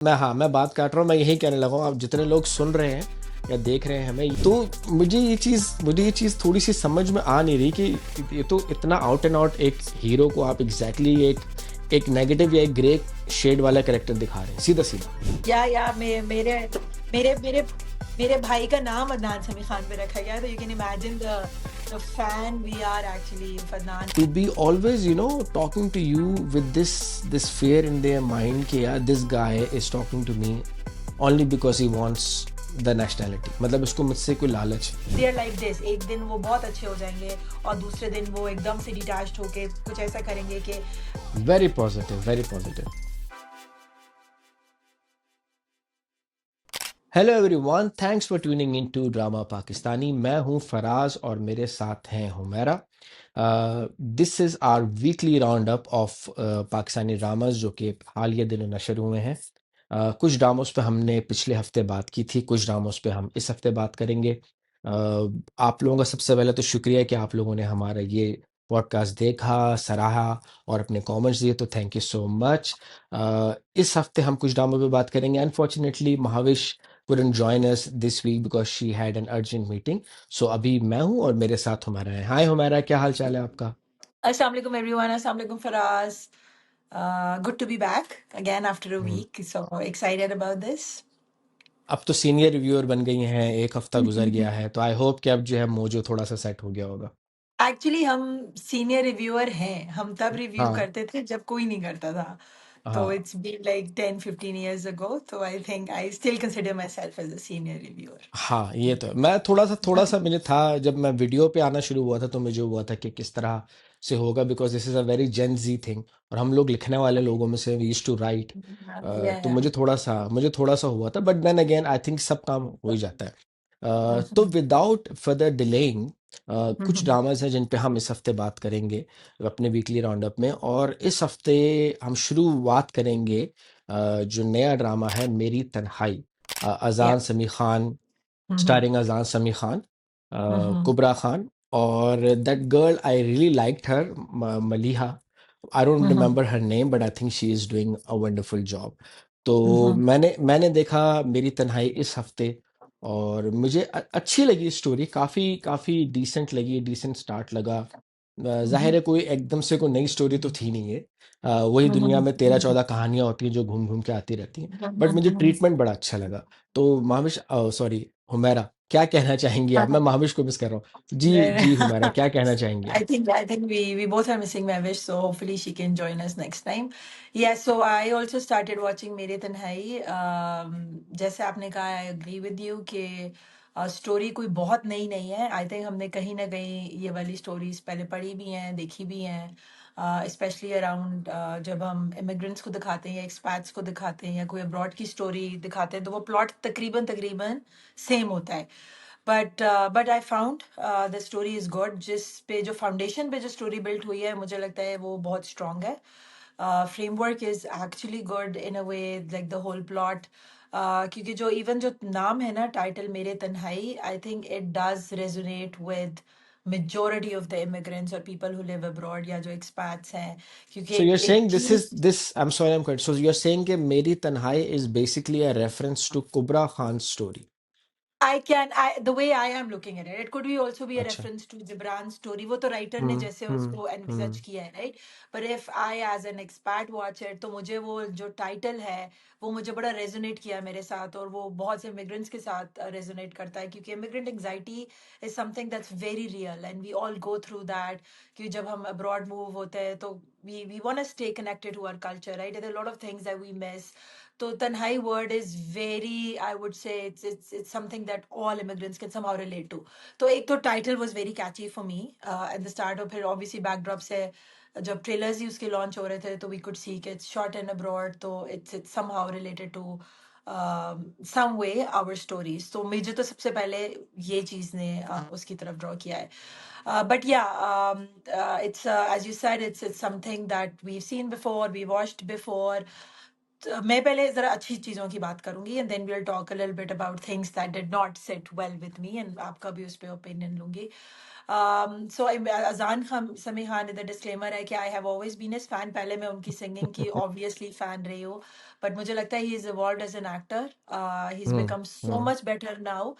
मैं बात काट रहा हूँ, मैं यही कहने लगा हूँ, आप जितने लोग सुन रहे हैं या देख रहे हैं हमें, तो मुझे ये चीज़ थोड़ी-सी समझ में आ नहीं रही कि ये तो इतना आउट एंड आउट एक हीरो को आप एग्ज़ैक्टली एक नेगेटिव या एक ग्रे शेड वाला कैरेक्टर दिखा रहे हैं, सीधा-सीधा। या मेरे मेरे मेरे मेरे भाई का नाम अदनान समी खान पे रखा गया है, तो you can imagine the fan we are actually of Adnan. To be always, talking to you with this fear in their mind कि यार this guy is talking to me only because he wants the nationality, मतलब उसको मुझसे कोई लालच है। दे are like this, एक दिन वो बहुत अच्छे हो जाएंगे और दूसरे दिन वो एकदम से डिटैच्ड होके कुछ ऐसा करेंगे कि Very positive, very positive. Hello everyone, thanks for tuning in to drama Pakistani. मैं हूं फराज और मेरे साथ हैं Humaira. This is our weekly round up of Pakistani dramas जो कि हालिया दिनों नशर हुए हैं। कुछ ड्रामों पे हमने पिछले हफ्ते बात की थी, कुछ ड्रामों पे हम इस हफ्ते बात करेंगे। आप लोगों का सबसे पहले तो शुक्रिया कि आप लोगों ने हमारा ये पॉडकास्ट देखा, सराहा और अपने कमेंट्स दिए, तो थैंक यू सो मच। इस हफ्ते हम कुछ ड्रामों पे बात करेंगे। Unfortunately Mahvish couldn't join us this week because she had an urgent meeting. So अभी मैं हूँ और मेरे साथ हुमैरा है। हाय हुमैरा, क्या हाल चाल है आपका? अस्सलाम वालेकुम एवरीवन, अस्सलाम वालेकुम Faraz. Good to be back again after a hmm, week. So excited about this. अब तो सीनियर रिव्यूअर बन गई हैं, एक हफ्ता गुजर गया है, तो आई होप कि अब जो है मोजो थोड़ा सा सेट हो गया होगा। एक्चुअली हम सीनियर रिव्यूअर हैं. हम तब रिव्यू हाँ, करते थे जब कोई नहीं करता था. तो हाँ, it's been like 10-15 years ago. तो I think I still consider myself as a senior reviewer. हाँ, ये तो है। मैं थोड़ा सा मुझे था, जब मैं वीडियो पे आना शुरू हुआ था तो मुझे हुआ था कि किस तरह से होगा, because this is a very Gen Z thing और हम लोग लिखने वाले लोगों में से वी यूज्ड टू राइट। तो या मुझे थोड़ा सा हुआ था, but then again I think सब काम हो ही जाता है। तो विदाउट फर्दर डिलेइंग, कुछ ड्रामाज हैं जिन पे हम इस हफ्ते बात करेंगे अपने वीकली राउंड अप में। और इस हफ्ते हम शुरुआत करेंगे जो नया ड्रामा है, मेरी तन्हाई, या अजान समी खान, स्टारिंग अजान समी खान, कुबरा खान, और that girl I really liked her, Maliha. I don't remember her name but I think she is doing a wonderful job. तो मैंने देखा मेरी तन्हाई इस हफ्ते, और मुझे अच्छी लगी स्टोरी, काफ़ी काफ़ी डिसेंट लगी, डिसेंट स्टार्ट लगा। जाहिर है कोई एकदम से कोई नई स्टोरी तो थी नहीं है। वही दुनिया में 13-14 कहानियां होती हैं जो घूम घूम के आती रहती हैं, बट मुझे ट्रीटमेंट बड़ा अच्छा लगा। तो महाविश, सॉरी हुमैरा, क्या कहना चाहेंगी आप? मैं महाविश को मिस कर रहा हूँ। जी जी हुमैरा, क्या कहना चाहेंगी आप? I think we both are missing Mavish, so hopefully she can join us next time. Yeah, so I also started watching Mere Tanhai. जैसे आपने कहा, I agree with you कि स्टोरी कोई बहुत नई नहीं है. आई थिंक हमने कहीं ना कहीं ये वाली स्टोरीज पहले पढ़ी भी हैं, देखी भी हैं, स्पेशली अराउंड जब हम इमिग्रेंट्स को दिखाते हैं या एक्सपैट्स को दिखाते हैं या कोई अब्रॉड की स्टोरी दिखाते हैं, तो वो प्लॉट तकरीबन तकरीबन सेम होता है. But I found the story is good. जिस पे जो फाउंडेशन पे जो स्टोरी बिल्ट हुई है, मुझे लगता है वो बहुत स्ट्रांग है. Framework is actually good in a way, like the whole plot. क्योंकि जो इवन जो नाम है ना, टाइटल मेरे तन्हाई, I think it does resonate with majority of the immigrants or people who live abroad या जो expats हैं, क्योंकि So you're एक saying this चीज. is this, I'm sorry, I'm correct. So you're saying that Meri Tanhai is basically a reference to Kubra Khan's story. The way I am looking at it could be also be a अच्छा। reference to Gibran's story. वो तो writer ने हम्म, जैसे हम्म, उसको एनविजज हम्म, किया है, right. पर if I as an expert watch it, तो मुझे वो जो टाइटल है वो मुझे बड़ा रेजोनेट किया मेरे साथ, और वो बहुत से इमिग्रेंट्स के साथ रेजोनेट करता है, क्योंकि immigrant anxiety is something that's very real and we all go through that. कि जब हम अब्रॉड मूव होते हैं तो we want to stay connected to our culture, right? There are a lot of things that we miss. So Tanhai word is very, I would say it's something that all immigrants can somehow relate to. So एक तो title was very catchy for me at the start of it. Obviously backdrop से जब trailers ही उसके launch हो रहे थे, तो we could see कि it's shot in abroad, तो it's somehow related to some way our stories. तो मुझे तो सबसे पहले ये चीज ने उसकी तरफ draw किया है. But yeah, it's as you said, it's something that we've seen before, we watched before. तो मैं पहले जरा अच्छी चीजों की बात करूंगी, and then we'll talk a little bit about things that did not sit well with me, and आपका भी उस पे ओपिनियन लूंगी. सो अजान खान समी खान इधर डिस्क्लेमर है कि I have always been his fan, पहले मैं उनकी सिंगिंग की ऑब्वियसली फैन रही हूँ, बट मुझे लगता है he is evolved as an actor, he is hmm become so hmm much better now.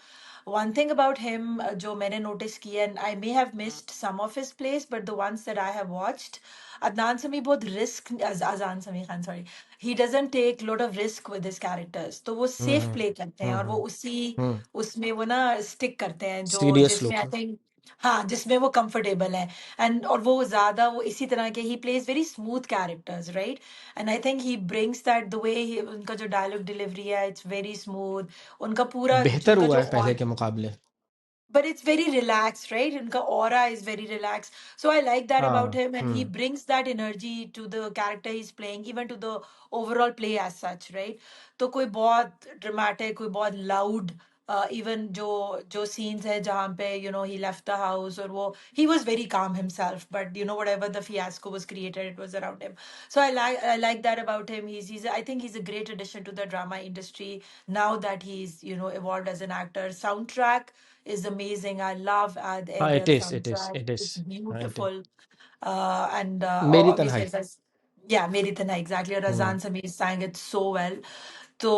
One thing about him जो मैंने notice किया, and I may have missed some of his plays, but the ones that I have watched, Adnan समी बहुत risk, अजान समी Khan sorry, he doesn't take lot of risk with his characters, तो वो safe हम्म play करते हैं और वो हम्म उसी हम्म उसमें वो ना stick करते हैं जो सीरियस जिसमें लोग I हैं। think हाँ जिसमें वो comfortable है, and और वो ज्यादा वो इसी तरह के he plays very smooth characters, right? And I think he brings that the way उनका जो dialogue delivery है, it's very smooth, उनका पूरा बेहतर उनका हुआ जो है पहले के मुकाबले। but it's very relaxed, right? And aura is very relaxed. So I like that about हाँ him, and he brings that energy to the character he's playing, even to the overall play as such, right? तो कोई बहुत dramatic, कोई बहुत loud, even जो scenes है जहाँ पे he left the house और वो he was very calm himself, but whatever the fiasco was created, it was around him. So I like that about him. He's I think he's a great addition to the drama industry now that he's evolved as an actor. Soundtrack is amazing. I love the हाँ, Airel it is soundtrack. It is. It's हाँ it is. beautiful. And मेरी obviously, तन्हाई। yeah, Meri Tanha, exactly. Hmm. Razan Sameer sang it so well. So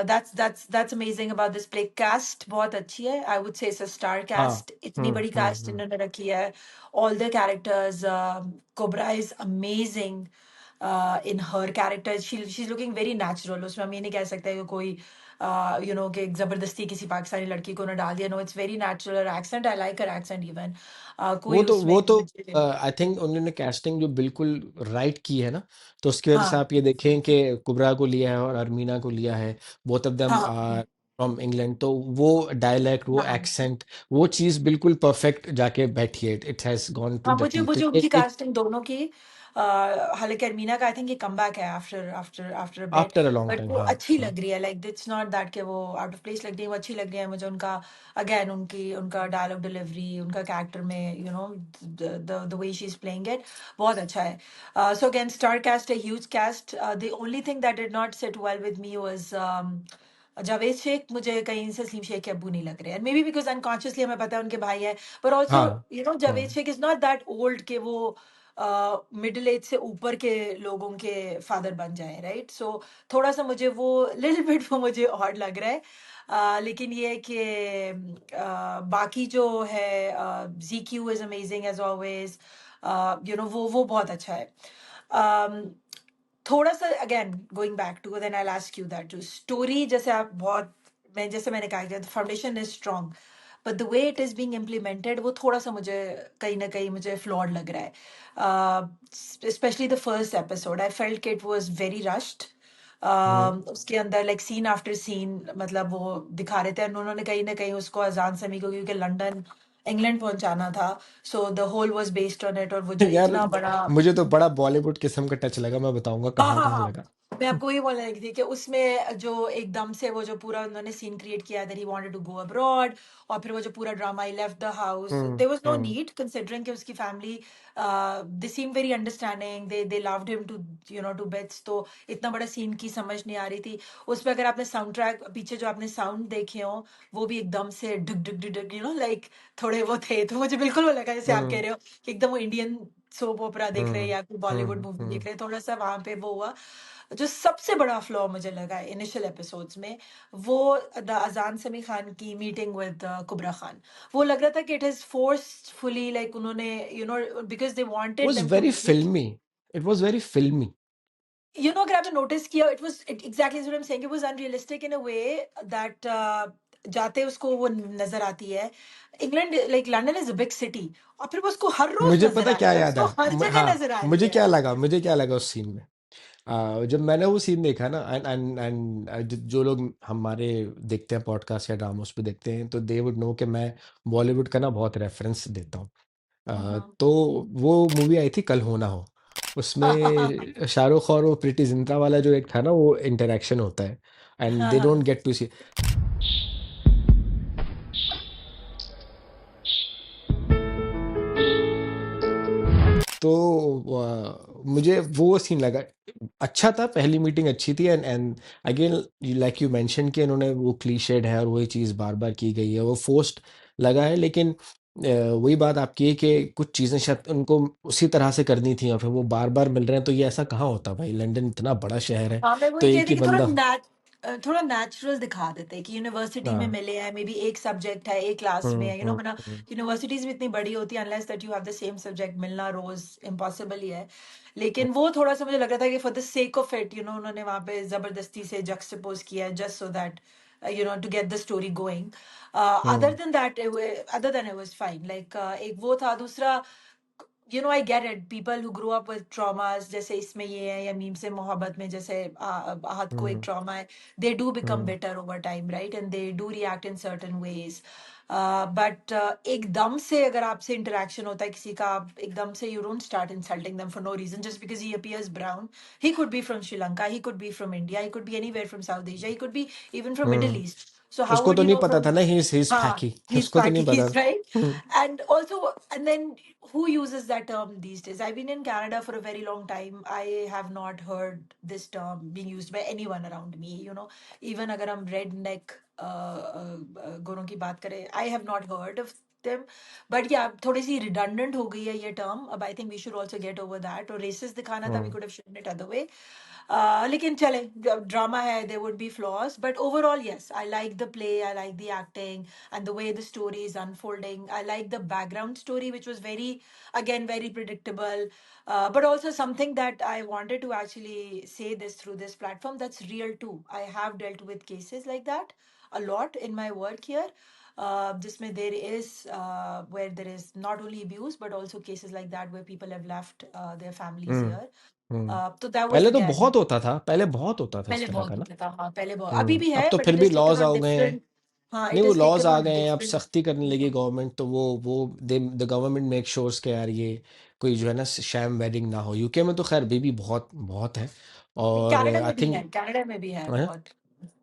that's amazing about this play. Cast बहुत अच्छी है. I would say it's a star हाँ। cast. इतनी बड़ी cast हम्म। इन्होंने रखी है. All the characters. Cobra is amazing. In her character, she's looking very natural. उसमें हम ये नहीं कह सकते कि कोई कि एक जबरदस्ती किसी पाकिस्तानी लड़की को ना डाल दिया. No, it's very natural. Her accent, I like her accent even. वो कोई तो उसमें वो तो मुझे आई थिंक उन्होंने कैस्टिंग जो बिल्कुल राइट की है ना, तो उसकी वजह से हाँ आप ये देखें कि कुबरा को लिया है और अरमीना को लिया है, बोथ ऑफ देम हाँ आर फ्रॉम इंग्लैंड, तो वो डायलेक्ट, वो हाँ एक्सेंट, वो चीज़ बिल्कुल परफेक्ट जाके बैठी है, इट हैज गॉन टू हाँ, द मुझे टी। तो मुझे ये उनकी एक कास्टिंग दोनों की, हालांकि अरमीना का आई थिंक ये कम बैक है after bit, after a long but time. वो हाँ अच्छी हाँ। लग रही है. लाइक इट्स नॉट दैट कि वो आउट ऑफ प्लेस लग रही है, वो अच्छी लग रही है मुझे. उनका अगेन उनका डायलॉग डिलीवरी, उनका कैरेक्टर में the way she is playing it बहुत अच्छा है. So again star cast, a huge cast. The only thing that did not sit well with me was Javed Sheikh. मुझे कहीं से सलीम शेख के अब्बू नहीं लग रहे हैं, मे बी बिकॉज अनकॉन्शियसली हमें पता है उनके भाई है, पर ऑल्सो हाँ। Javed hmm Sheikh is not that old के वो मिडिल एज से ऊपर के लोगों के फादर बन जाए, राइट? सो थोड़ा सा मुझे वो लिटिल बिट वो मुझे ऑड लग रहा है. लेकिन ये है कि बाकी जो है, ZQ is amazing as always. वो बहुत अच्छा है. um, थोड़ा सा again going back to, then I ask you that जो स्टोरी, जैसे आप बहुत, जैसे मैंने कहा कि foundation is strong, but the way it is being implemented वो थोड़ा सा मुझे कहीं ना कहीं मुझे फ्लॉड लग रहा है. Specially the first episode, I felt कि इट वाज वेरी रश्ड. हम्म। उसके अंदर लाइक सीन आफ्टर सीन, मतलब वो दिखा रहे थे, और उन्होंने कहीं ना कहीं उसको अजान समी को क्योंकि लंदन इंग्लैंड पहुंचाना था, so the whole was based on it, और वो जो यार, इतना बड़ा मुझे तो बड़ा बॉलीवुड किस्म का टच लगा, मैं बताऊंगा हाँ कहाँ हाँ कहाँ हाँ, लगा। मैं आपको ये बोलने लगी थी कि उसमें जो एकदम से वो जो पूरा उन्होंने सीन क्रिएट किया, that he wanted to go abroad, और फिर वो जो पूरा drama, he left the house, there was no hmm need considering कि उसकी family they seem very understanding, they loved him to to bits, तो इतना बड़ा सीन की समझ नहीं आ रही थी. उस पे अगर आपने साउंड ट्रैक पीछे जो आपने साउंड देखे हो, वो भी एकदम से डुग डुग डुग डुग लाइक थोड़े वो थे, तो मुझे बिल्कुल वो लगा जैसे आप कह हम्म रहे हो कि एकदम वो इंडियन सोप ओपरा देख रहे हैं हम्म या कोई बॉलीवुड मूवी हम्म। देख रहे हैं, थोड़ा सा वहां पे वो हुआ. जो सबसे बड़ा फ्लॉ मुझे लगा है इनिशियल एपिसोड्स में, वो द अजान समी खान की मीटिंग विद कुबरा खान. वो लग रहा था कि इट इज फोर्सफुली, लाइक उन्होंने because they wanted was them to very meet. Filmy, it was very filmy. अगर आपने नोटिस किया, it was exactly what I am saying, it was unrealistic in a way that जाते उसको वो नजर आती है. England, like London is a big city, और फिर वो उसको हर रोज मुझे नजर पता आ रही क्या है, याद है, उसको हर जगह हाँ, नजर आ रही है. मुझे क्या लगा उस सीन में, जब मैंने वो सीन देखा ना, एंड जो लोग हमारे देखते हैं पॉडकास्ट या ड्रामोस पे देखते हैं, तो दे वुड नो कि मैं बॉलीवुड का ना बहुत रेफरेंस देता हूँ। हाँ तो वो मूवी आई थी कल हो ना हो, उसमें शाहरुख और वो प्रीति जिंटा वाला जो एक था ना, वो इंटरेक्शन होता है, एंड हाँ दे डोंट हाँ गेट टू सी। तो मुझे वो सीन लगा अच्छा था, पहली मीटिंग अच्छी थी, and again like you mention कि इन्होंने वो क्लीशेड है और वही चीज़ बार बार की गई है, वो फोर्स्ड लगा है, लेकिन वही बात आपकी है कि कुछ चीज़ें शायद उनको उसी तरह से करनी थी और फिर वो बार-बार मिल रहे हैं, तो ये ऐसा कहाँ होता भाई? लंदन इतना बड़ा शहर है, हाँ, मैं तो वही कह एक रही ही कि बंदा। थोड़ा नेचुरल दिखा देते कि यूनिवर्सिटी में हाँ। मिले हैं, मे बी एक सब्जेक्ट है, एक क्लास में हुँ, है, हुँ, वरना हुँ, यूनिवर्सिटीज भी इतनी बड़ी होती है, unless that you have the same subject, मिलना रोज इम्पॉसिबल ही है। हुँ, लेकिन वो थोड़ा सा मुझे लग रहा था कि for the sake of it, उन्होंने वहां पे जबरदस्ती से जक्सपोज किया just so that to get the story going. हुँ, other than it was fine, like एक वो था। दूसरा, I get it. People who grew up with traumas, जैसे इसमें ये है, या मीम से मोहब्बत में जैसे आहत को एक हुँ, ट्रॉमा है, they do become hmm, bitter over time, right? And they do react in certain ways. But एकदम से अगर आपसे interaction होता है किसी का, आप एकदम से you don't start insulting them for no reason just because he appears brown. He could be from Sri Lanka, he could be from India, he could be anywhere from South Asia, he could be even from Middle hmm. East. So how उसको would तो you नहीं know पता from? था ना, he is हाँ, फैकी। he's उसको तो नहीं पता Pakis, था। right? Hmm, And also, and then who uses that term these days? I've been in Canada for a very long time. I have not heard this term being used by anyone around me. Even अगर हम redneck गोरों की बात करें, I have not heard of them. But yeah, थोड़ी सी redundant हो गई है ये term. अब I think we should also get over that. और racist दिखाना था, we hmm, could have shown it other way. लेकिन चले, ड्रामा है, there would be flaws, but overall yes, I like the play, I like the acting, and the way the story is unfolding. I like the background story, which was again, very predictable, but also something that I wanted to actually say this through this platform, that's real too. I have dealt with cases like that a lot in my work here. Jisme there is where there is not only abuse but also cases like that where people have left their families hmm, here. Hmm. So that was पहले तो again, बहुत होता था, पहले बहुत होता था इस पहले तरह का बहुत ना। होता था, हाँ पहले बहुत, अभी हुँ, भी अब है, तो बट फिर इट भी इज टेकन लॉज़ ऑन आ गए हैं। डिफरेंट। हाँ, नहीं, इट वो इज लॉज़ टेकन आ ऑन गए हैं, अब डिफरेंट। सख्ती करने लगी गवर्नमेंट, तो वो दे द गवर्नमेंट मेक श्योर्स कि यार ये कोई जो है ना शैम वेडिंग ना हो। यूके में तो खैर बेबी बहुत बहुत है, और कनाडा आई में भी है, थिंक कनाडा में भी है बहुत।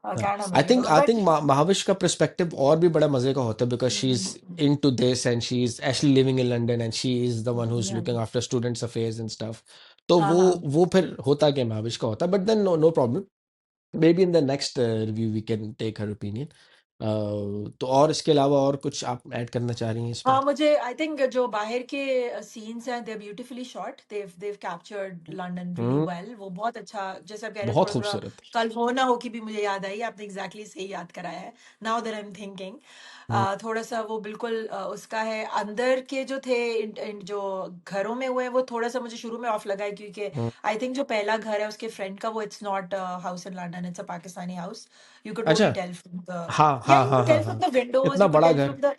कनाडा में आई भी है थिंक बहुत, आई बट थिंक महाविश का पर्सपेक्टिव और भी बड़ा मजे का होता है, because she is into this and she is actually living in London and she is the one who is looking after students affairs and stuff. तो हाँ वो हाँ। वो फिर होता क्या महाविश का होता है, but then no no problem. Maybe in the next review we can take her opinion. तो और इसके अलावा और कुछ आप ऐड करना चाह रही हैं इस पे? हाँ, मुझे आई थिंक जो बाहर के सीन्स हैं, दे ब्यूटीफुली शॉट, देव कैप्चर्ड लंदन रियली हम्म, वेल। वो बहुत अच्छा, जैसे आप कह रहे हो, बहुत थोड़ा थोड़ा खूबसूरत। कल हो ना हो की भी मुझे याद आई, आपने एग्जैक्टली सही याद कराया है। Now that I am thinking, hmm, थोड़ा सा वो बिल्कुल उसका है। अंदर के जो थे जो घरों में हुए हैं, वो थोड़ा सा मुझे शुरू में ऑफ लगा है, क्योंकि हम्म। आई थिंक जो पहला घर है उसके फ्रेंड का, वो it's not house in London, it's a Pakistani house. You could अच्छा। ओनली टेल फ्रॉम द, हाँ या हाँ यू हाँ कुड हाँ टेल फ्रॉम हाँ। द विंडोज, इतना यू कुड बड़ा टेल घर फ्रॉम द,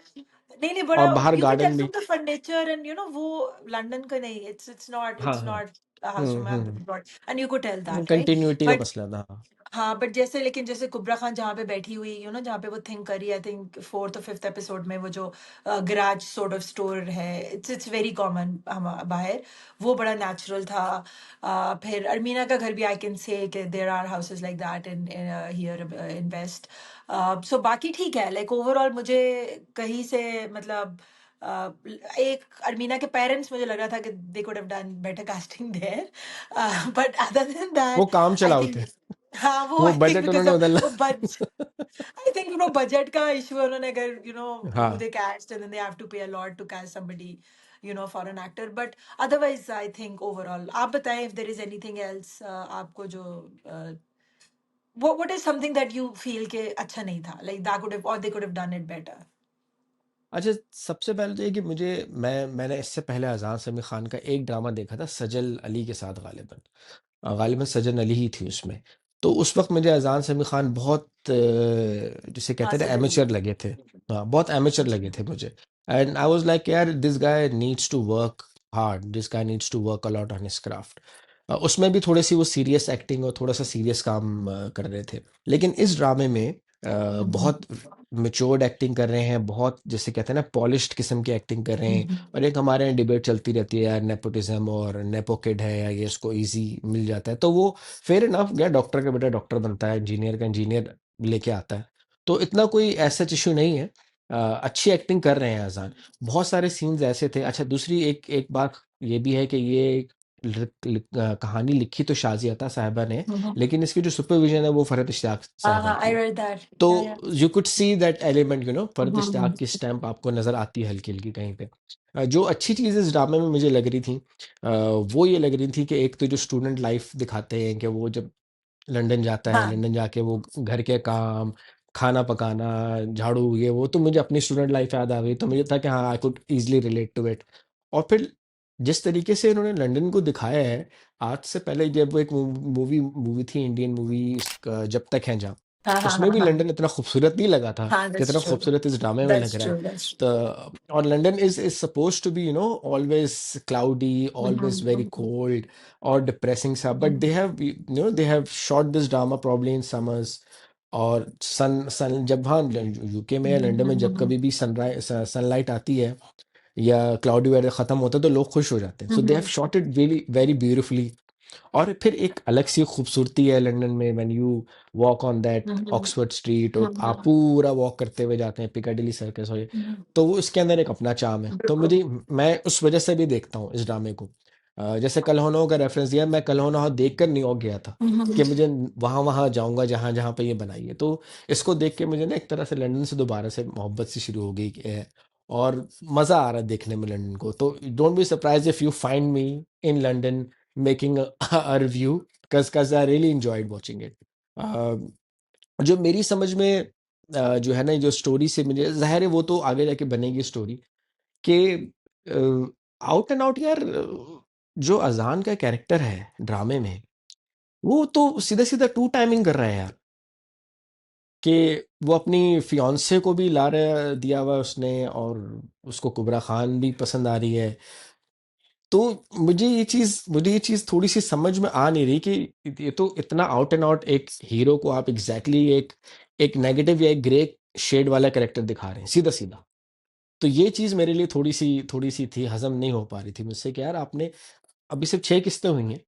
नहीं नहीं, और बड़ा, बाहर you can tell garden from भी। द फर्नीचर एंड वो लंदन का नहीं, हाँ इट्स हाँ। Not house from abroad, and you could tell that, right? Continuity का बट मसला था, हाँ। हाँ, बट जैसे, लेकिन जैसे कुबरा खान जहाँ पे बैठी हुई, जहाँ पे वो थिंक करी, आई थिंक फोर्थ और फिफ्थ एपिसोड में, वो जो गराज सॉर्ट ऑफ स्टोर है, इट्स वेरी कॉमन हम बाहर, वो बड़ा नेचुरल था। फिर अरमीना का घर भी, I can say there are houses like that in here in west. So बाकी ठीक है, लाइक ओवरऑल मुझे कहीं से, मतलब एक अरमीना के पेरेंट्स, मुझे लग रहा था कि they could have done better casting there, but other than वो दैट काम आई चलाऊ थिंक, थे। हाँ वो वो आई थिंक बजट बिकॉज उन्होंने बदलना। वो बज आई थिंक वो बजट का इशू है, उन्होंने अगर हु हाँ। They cast, and then they have to pay a lot to cast somebody, for an actor, but otherwise I think overall. आप बताएं if there is anything else आपको जो what is something that you feel के अच्छा नहीं था, like that could have, और they could have done it better. अच्छा, सबसे पहले तो ये कि मैंने इससे पहले अजान समी खान का एक ड्रामा देखा था सजल अली के साथ, गालिबन गालिबन सजन अली ही थी उसमें। तो उस वक्त मुझे अजान समी खान बहुत जिसे हाँ, कहते हैं ना सजल एमेचर लगे थे। हाँ, बहुत एमेचर लगे थे मुझे। एंड आई वाज लाइक यार, this guy needs to work hard, this guy needs to work a lot on his craft. उसमें भी थोड़ी सी वो सीरियस एक्टिंग और थोड़ा सा सीरियस काम कर रहे थे। लेकिन इस ड्रामे में बहुत मेच्योर्ड एक्टिंग कर रहे हैं, बहुत जैसे कहते हैं ना पॉलिश्ड किस्म की एक्टिंग कर रहे हैं। और एक हमारे यहाँ डिबेट चलती रहती है यार, नेपोटिज्म और नेपो किड है, या ये इसको इजी मिल जाता है, तो वो फेयर इनफ, या डॉक्टर का बेटा डॉक्टर बनता है, इंजीनियर का इंजीनियर लेके आता है। तो इतना कोई ऐसा इशू नहीं है। अच्छी एक्टिंग कर रहे हैं अजान। बहुत सारे सीन्स ऐसे थे। अच्छा, दूसरी एक एक बात ये भी है कि ये कहानी लिखी तो शाजी अता साहिबा ने, लेकिन इसकी जो सुपरविजन है वो फरहत इश्तियाक साहिबा I की है। read that. तो Yeah, yeah. You could see that element, Farhat Mhm. Ishtiaq की स्टैम्प आपको नजर आती है हल्की हल्की कहीं पे। जो अच्छी चीज़ इस ड्रामे में मुझे लग रही थी, वो ये लग रही थी कि एक तो जो स्टूडेंट लाइफ दिखाते हैं कि वो जब लंदन जाता है, हाँ लंदन जाके वो घर के काम, खाना पकाना, झाड़ू, ये वो, तो मुझे अपनी स्टूडेंट लाइफ याद आ गई, तो मुझे था कि हाँ, I could easily relate to it. और फिर जिस तरीके से इन्होंने लंदन को दिखाया है, आज से पहले जब वो एक मूवी मूवी थी, इंडियन मूवी, जब तक है जहाँ, हाँ हाँ उसमें हाँ भी हाँ लंदन इतना खूबसूरत नहीं लगा था हाँ, जितना that's true. खूबसूरत इस ड्रामे में लग That's रहा है। true. That's true. तो और London is suppose to be always cloudy, always very Mhm. Cold और डिप्रेसिंग सा, but Mhm. They have shot this drama probably in summers. और सन सन जब, हाँ, यूके में या लंदन में जब Mhm. कभी भी सनलाइट आती है या क्लाउडी वेदर खत्म होता है तो लोग खुश हो जाते हैं। So they have Mhm. Shot it very very beautifully. और फिर एक अलग सी खूबसूरती है लंदन में, when you walk on that Mhm. Oxford street, और आप Mhm. पूरा वॉक करते हुए जाते हैं पिकाडिली सर्कस, और Mhm. तो वो उसके अंदर एक अपना चार्म है। तो बिल्कुल। मुझे, मैं उस वजह से भी देखता हूँ इस ड्रामे को। जैसे कल हो ना हो का रेफरेंस दिया, मैं कल हो ना हो देख कर न्यूयॉर्क गया था कि Mhm. मुझे वहां वहां जाऊंगा जहां जहां पे ये बनाई है। तो इसको देख के मुझे ना एक तरह से लंदन से दोबारा से मोहब्बत सी शुरू हो गई और मजा आ रहा है देखने में लंदन को। तो don't be surprise if you find me in London making a review, because I really enjoyed watching it. जो मेरी समझ में जो है ना, जो स्टोरी से मुझे ज़ाहिर है वो तो आगे जाके बनेगी स्टोरी कि आउट एंड आउट यार, जो अजान का कैरेक्टर है ड्रामे में, वो तो सीधा सीधा टू टाइमिंग कर रहा है यार। कि वो अपनी फियांसे को भी ला रहा दिया हुआ है उसने, और उसको कुबरा खान भी पसंद आ रही है। तो मुझे ये चीज़ थोड़ी सी समझ में आ नहीं रही कि ये तो इतना आउट एंड आउट एक हीरो को आप एग्जैक्टली एक नेगेटिव या एक ग्रे शेड वाला कैरेक्टर दिखा रहे हैं सीधा सीधा। तो ये चीज़ मेरे लिए थोड़ी सी थी, हजम नहीं हो पा रही थी मुझसे कि यार आपने अभी सिर्फ 6 किस्तें हुई हैं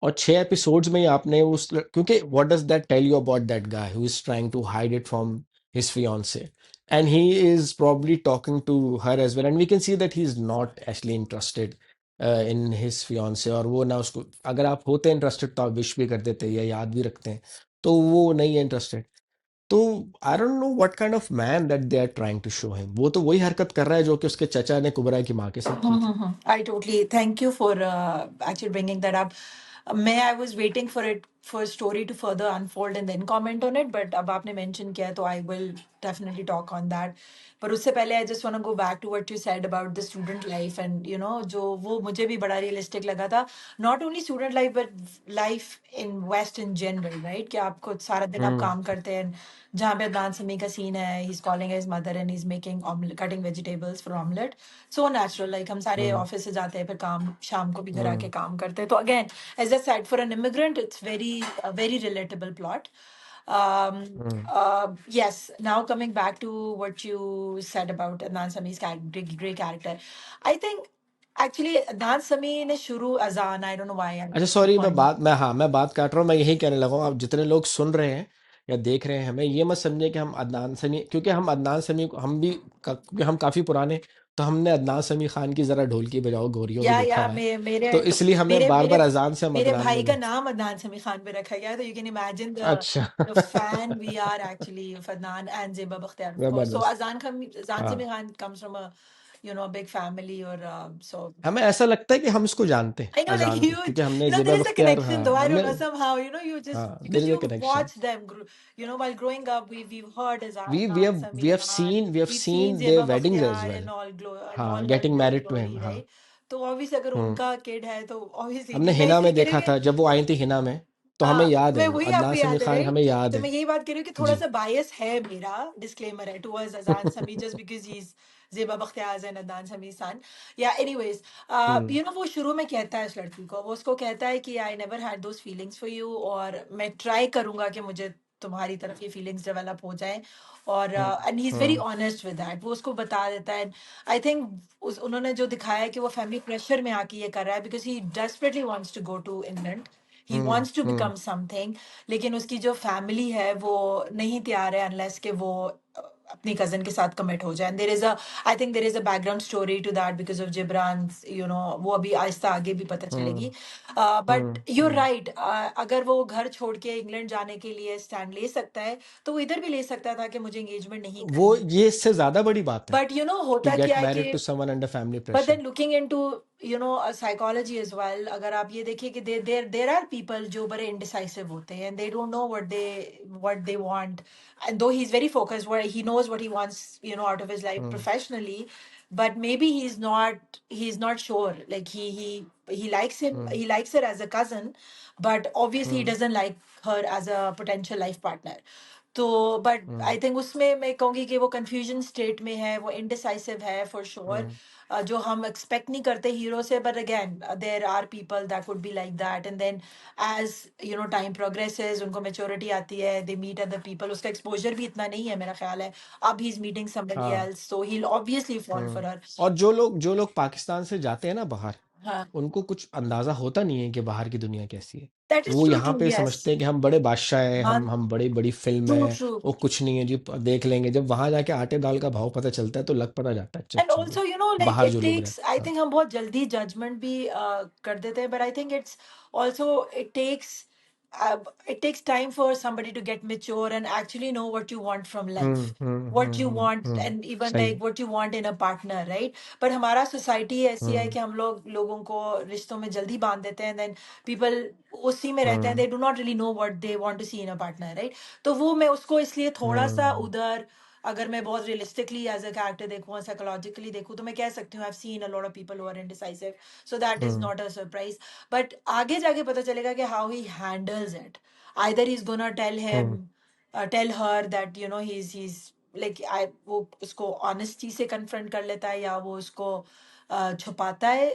और 6 एपिसोड्स में ही आपने क्योंकि what does that tell you about that guy who is trying to hide it from his fiancee, and he is probably talking to her as well, and we can see that he is not actually interested in his fiancee. और वो ना उसको, अगर आप होते interested तो आप wish भी कर देते या याद भी रखते हैं, तो वो नहीं है इंटरेस्टेड। तो I don't know what kind of man that they are trying to show him. वो तो वही हरकत कर रहा है जो कि उसके चचा ने कुबरा की माँ के साथ की थी। I totally thank you for actually bringing that up. May I was waiting for it for story to further unfold and then comment on it, but अब आपने mention किया है, तो I will definitely talk on that. पर उससे पहले I just want to go back to what you said about the student life and जो वो मुझे भी बड़ा realistic लगा था. Not only student life but life in West in general, right? कि आपको सारा दिन आप हम्म काम करते हैं. जहाँ पे अदनान समी का सीन है, he's calling his mother and he's making omelet, cutting vegetables for omelet. So natural, like हम सारे हम्म ऑफिस से जाते हैं फिर काम शाम को भी घर आके हम्म काम करते हैं, तो again as I said, for an immigrant it's very a very relatable plot. um hmm yes, now coming back to what you said about Adnan Sami's great character, I think actually Adnan Sami ने शुरू अजान, I don't know why I'm अच्छा, keep sorry, on. मैं बात काट रहा हूँ। मैं यही कहने लगा हूँ, आप जितने लोग सुन रहे हैं या देख रहे हैं, हमें ये मत समझे कि हम अदनान समी, क्योंकि हम अदनान समी को हम भी क्योंकि हम काफ़ी पुराने, तो हमने अदनान समी खान की ज़रा ढोल की बजाओ गोरियों भी देखा या है। मेरे तो तो इसलिए हमें मेरे बार मेरे बार अजान से हम मेरे अदनान भाई में का नहीं। नाम अदनान समी खान पे रखा गया है, तो यू कैन इमेजिन अच्छा। the fan we are actually of Adnan and Zeba Bakhtiar, of course. So जबरदस्त। Azan हाँ, Sami Khan comes from a a big family, or so हमें ऐसा लगता है कि हम इसको जानते हैं I know, like अजान को, क्योंकि हमने there Zeba is a Bakhtiyar, connection हाँ though. I हमने, don't know, somehow, you just हाँ, there because is a you connection. watch them, while growing up, we've heard as we we Adnan have we Sami have Khan, seen we have we've seen seen there Zeba weddings as Bakhtiar well. and all हाँ, her getting married to glory, him, हाँ। right? तो obviously अगर हम्म उनका kid है तो obviously हमने नहीं, मैं हिना इसलिए में कह रही देखा हूँ था जब वो आई थी हिना में, तो हमें याद है मैं वो वही अदनान आपको समी याद है, खान, राइट? हमें याद तो है। मैं यही बात कर रही हूँ कि थोड़ा जी। सा बायस है, मेरा डिस्क्लेमर है टुवर्ड्स अजान समी, जस्ट बिकॉज ही इज जेबा बख्तियार एंड अदनान समी सन. या एनीवेज, हम्म वो शुरू में कहता है उस लड़की को, वो उसको कहता है कि I never had those feelings for you, और मैं ट्राई करूंगा कि मुझे तुम्हारी तरफ ये फीलिंग्स डेवलप हो जाए. और hmm and he is very hmm honest with that, वो उसको बता देता है. आई थिंक उन्होंने जो दिखाया है कि वो फैमिली प्रेशर में आके ये कर रहा है, because he desperately wants to go to England, he hmm wants to hmm become something. लेकिन उसकी जो फैमिली है वो नहीं तैयार है, अनलेस कि वो अपनी कजन के साथ कमिट हो जाए. And there is a, I think there is a background story to that because of Jibran, वो अभी आहिस्ता आगे भी पता चलेगी. Hmm but you hmm right, अगर वो घर छोड़ के इंग्लैंड जाने के लिए स्टैंड ले सकता है, तो वो इधर भी ले सकता था कि मुझे एंगेजमेंट नहीं वो करनी. ये इससे ज्यादा बड़ी बात है बट टू होता क्या गेट है मैरिड कि, to someone under family but pressure. then looking into psychology as well, अगर आप ये देखिए कि there are people जो बड़े indecisive होते हैं, and they don't know what they want, and though he's very focused, where he knows what he wants, out of his life hmm professionally, but maybe he's not sure, like he likes him, hmm he likes her as a cousin, but obviously he hmm doesn't like her as a potential life partner. तो but hmm I think उसमें मैं कहूँगी कि वो confusion state में है, वो indecisive है फॉर श्योर, हम्म जो हम एक्सपेक्ट नहीं करते हीरो से. But again there are people that would be like that, and then as time progresses, उनको मेच्योरिटी आती है, दे मीट अदर पीपल, उसका एक्सपोजर भी इतना नहीं है मेरा ख्याल है. अब ही इज मीटिंग समबडी हाँ. Else, so he will obviously fall for her. और जो लोग पाकिस्तान से जाते हैं ना बाहर, हाँ, उनको कुछ अंदाजा होता नहीं है कि बाहर की दुनिया कैसी है. दैट इज वो ट्रू, यहाँ ट्रू, पे यस. समझते हैं कि हम बड़े बादशाह हैं, हाँ, हम बड़ी बड़ी फिल्म ट्रू, है. ट्रू. वो कुछ नहीं है जी, देख लेंगे. जब वहां जाके आटे दाल का भाव पता चलता है तो लग पता जाता है. अच्छा And अच्छा भाई, also, like बाहर it जो लोग takes, रहते I हैं. think हम बहुत जल्दी judgment भी कर देते हैं, but I think it's also, uh, it takes time for somebody to get mature and actually know what you want from life, what you want, and even सही. like what you want in a partner, right? But हमारा society ऐसी है हम्म कि हम लोगों को रिश्तों में जल्दी बांध देते हैं, then people उसी में रहते हैं, हम्म they do not really know what they want to see in a partner, right? तो वो मैं उसको इसलिए थोड़ा सा हम्म उधर, अगर मैं बहुत रियलिस्टिकली एज अ कैरेक्टर देखूँ, साइकोलॉजिकली देखूँ, तो मैं कह सकती हूँ I have seen a lot of people who are indecisive, so that is hmm not a surprise. But आगे जाके पता चलेगा कि how he handles it. Either he is gonna tell hmm him, tell her that he is like, I वो उसको honesty से confront कर लेता है, या वो उसको छुपाता है.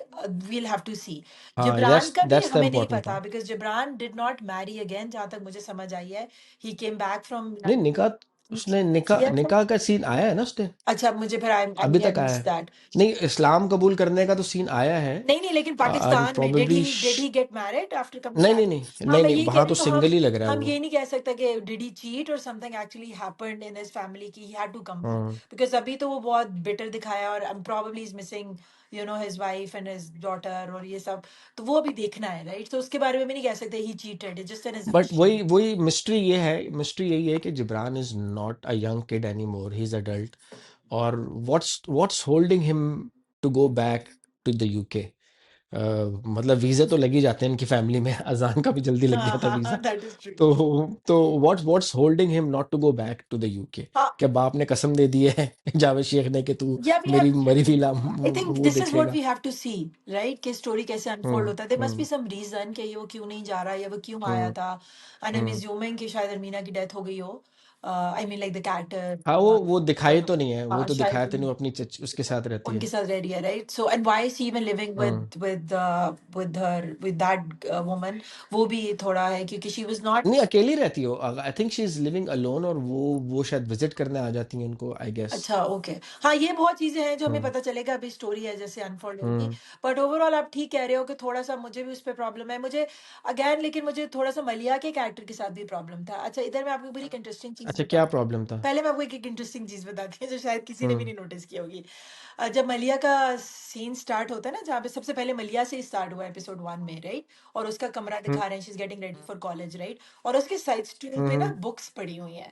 वील हैव टू सी. हाँ, जिब्रान का भी दैट्स द हमें नहीं इम्पोर्टेंट पता, part. Because Jibran did not marry again, जहां तक मुझे समझ आई है. ही केम बैक फ्रॉम, नहीं, निकाह, उसने निकाह किया था. निकाह का सीन आया है ना उसने. अच्छा, मुझे फिर आई आई अभी मे तक हैव आया मिस्ड है. दैट. नहीं, इस्लाम कबूल करने का तो सीन आया है. नहीं, नहीं, लेकिन एंड पाकिस्तान में did probably, he did he get married after coming नहीं नहीं बैक? नहीं हाँ, नहीं मैं नहीं, यही कह वहां रही तो हूँ. तो सिंगल ही लग रहा है हम वो. ये नहीं कह सकते कि डिड ही चीट और something actually happened in his family, की he had to come back, hmm because अभी तो वो बहुत बिटर दिखाया, और probably is missing his wife and his daughter और ये सब. तो वो अभी देखना है, राइट? तो उसके बारे में भी नहीं कह सकते he cheated, just an but वही assumption. वही मिस्ट्री ये है, मिस्ट्री यही है कि Jibran is not a young kid any more, he is adult. और what's holding him to go back to the UK. मतलब वीज़े तो लग ही जाते हैं इनकी फैमिली में. अजान का भी जल्दी लग हाँ, गया था हाँ, हाँ, वीज़ा. That is true. तो what's holding him not to go back to the UK. हाँ, क्या बाप ने कसम दे दी है जावेद शेख ने कि तू yeah, we मेरी have. मरी हुई I think वो this is what देखेगा. we have to see, right? कि story कैसे unfold हम्म होता है. There must be hmm some reason कि ये वो क्यों नहीं जा रहा, या वो क्यों आया हम्म था. And I'm हम्म assuming कि शायद अरमीना की डेथ हो गई हो. I mean like the character. हाँ, वो दिखाई तो नहीं है, वो हाँ, तो दिखाया तो शायद नहीं, वो अपनी उसके साथ रहती उनके है. साथ रह रही है, right? So and why is he even living hmm. with that woman? वो भी थोड़ा है क्योंकि she was not. नहीं, अकेली रहती हो. आई think she is living alone, और वो शायद विजिट करने आ जाती हैं उनको, आई गेस. अच्छा, ओके. हाँ, ये बहुत चीजें हैं जो हमें हम्म पता चलेगा, अभी स्टोरी है जैसे अनफोल्ड होगी. हम्म बट ओवरऑल आप ठीक कह रहे हो कि थोड़ा सा मुझे भी उस पर प्रॉब्लम है, मुझे अगेन, लेकिन मुझे थोड़ा सा मलिया के कैरेक्टर के साथ भी प्रॉब्लम था. अच्छा, इधर मैं आपको बड़ी एक इंटरेस्टिंग चीज अच्छा, क्या बताती हूँ. प्रॉब्लम था? पहले मैं आपको एक इंटरेस्टिंग चीज बताती हूँ जो शायद किसी ने भी हम्म नहीं नोटिस की होगी. जब मलिया का सीन स्टार्ट होता है ना, जहाँ पे सबसे पहले मलिया से स्टार्ट हुआ एपिसोड 1 में, राइट? और उसका कमरा हम्म दिखा रहे हैं, she is getting ready for college, right? और उसके साइड स्टूल पे ना हम्म. बुक्स पड़ी हुई हैं.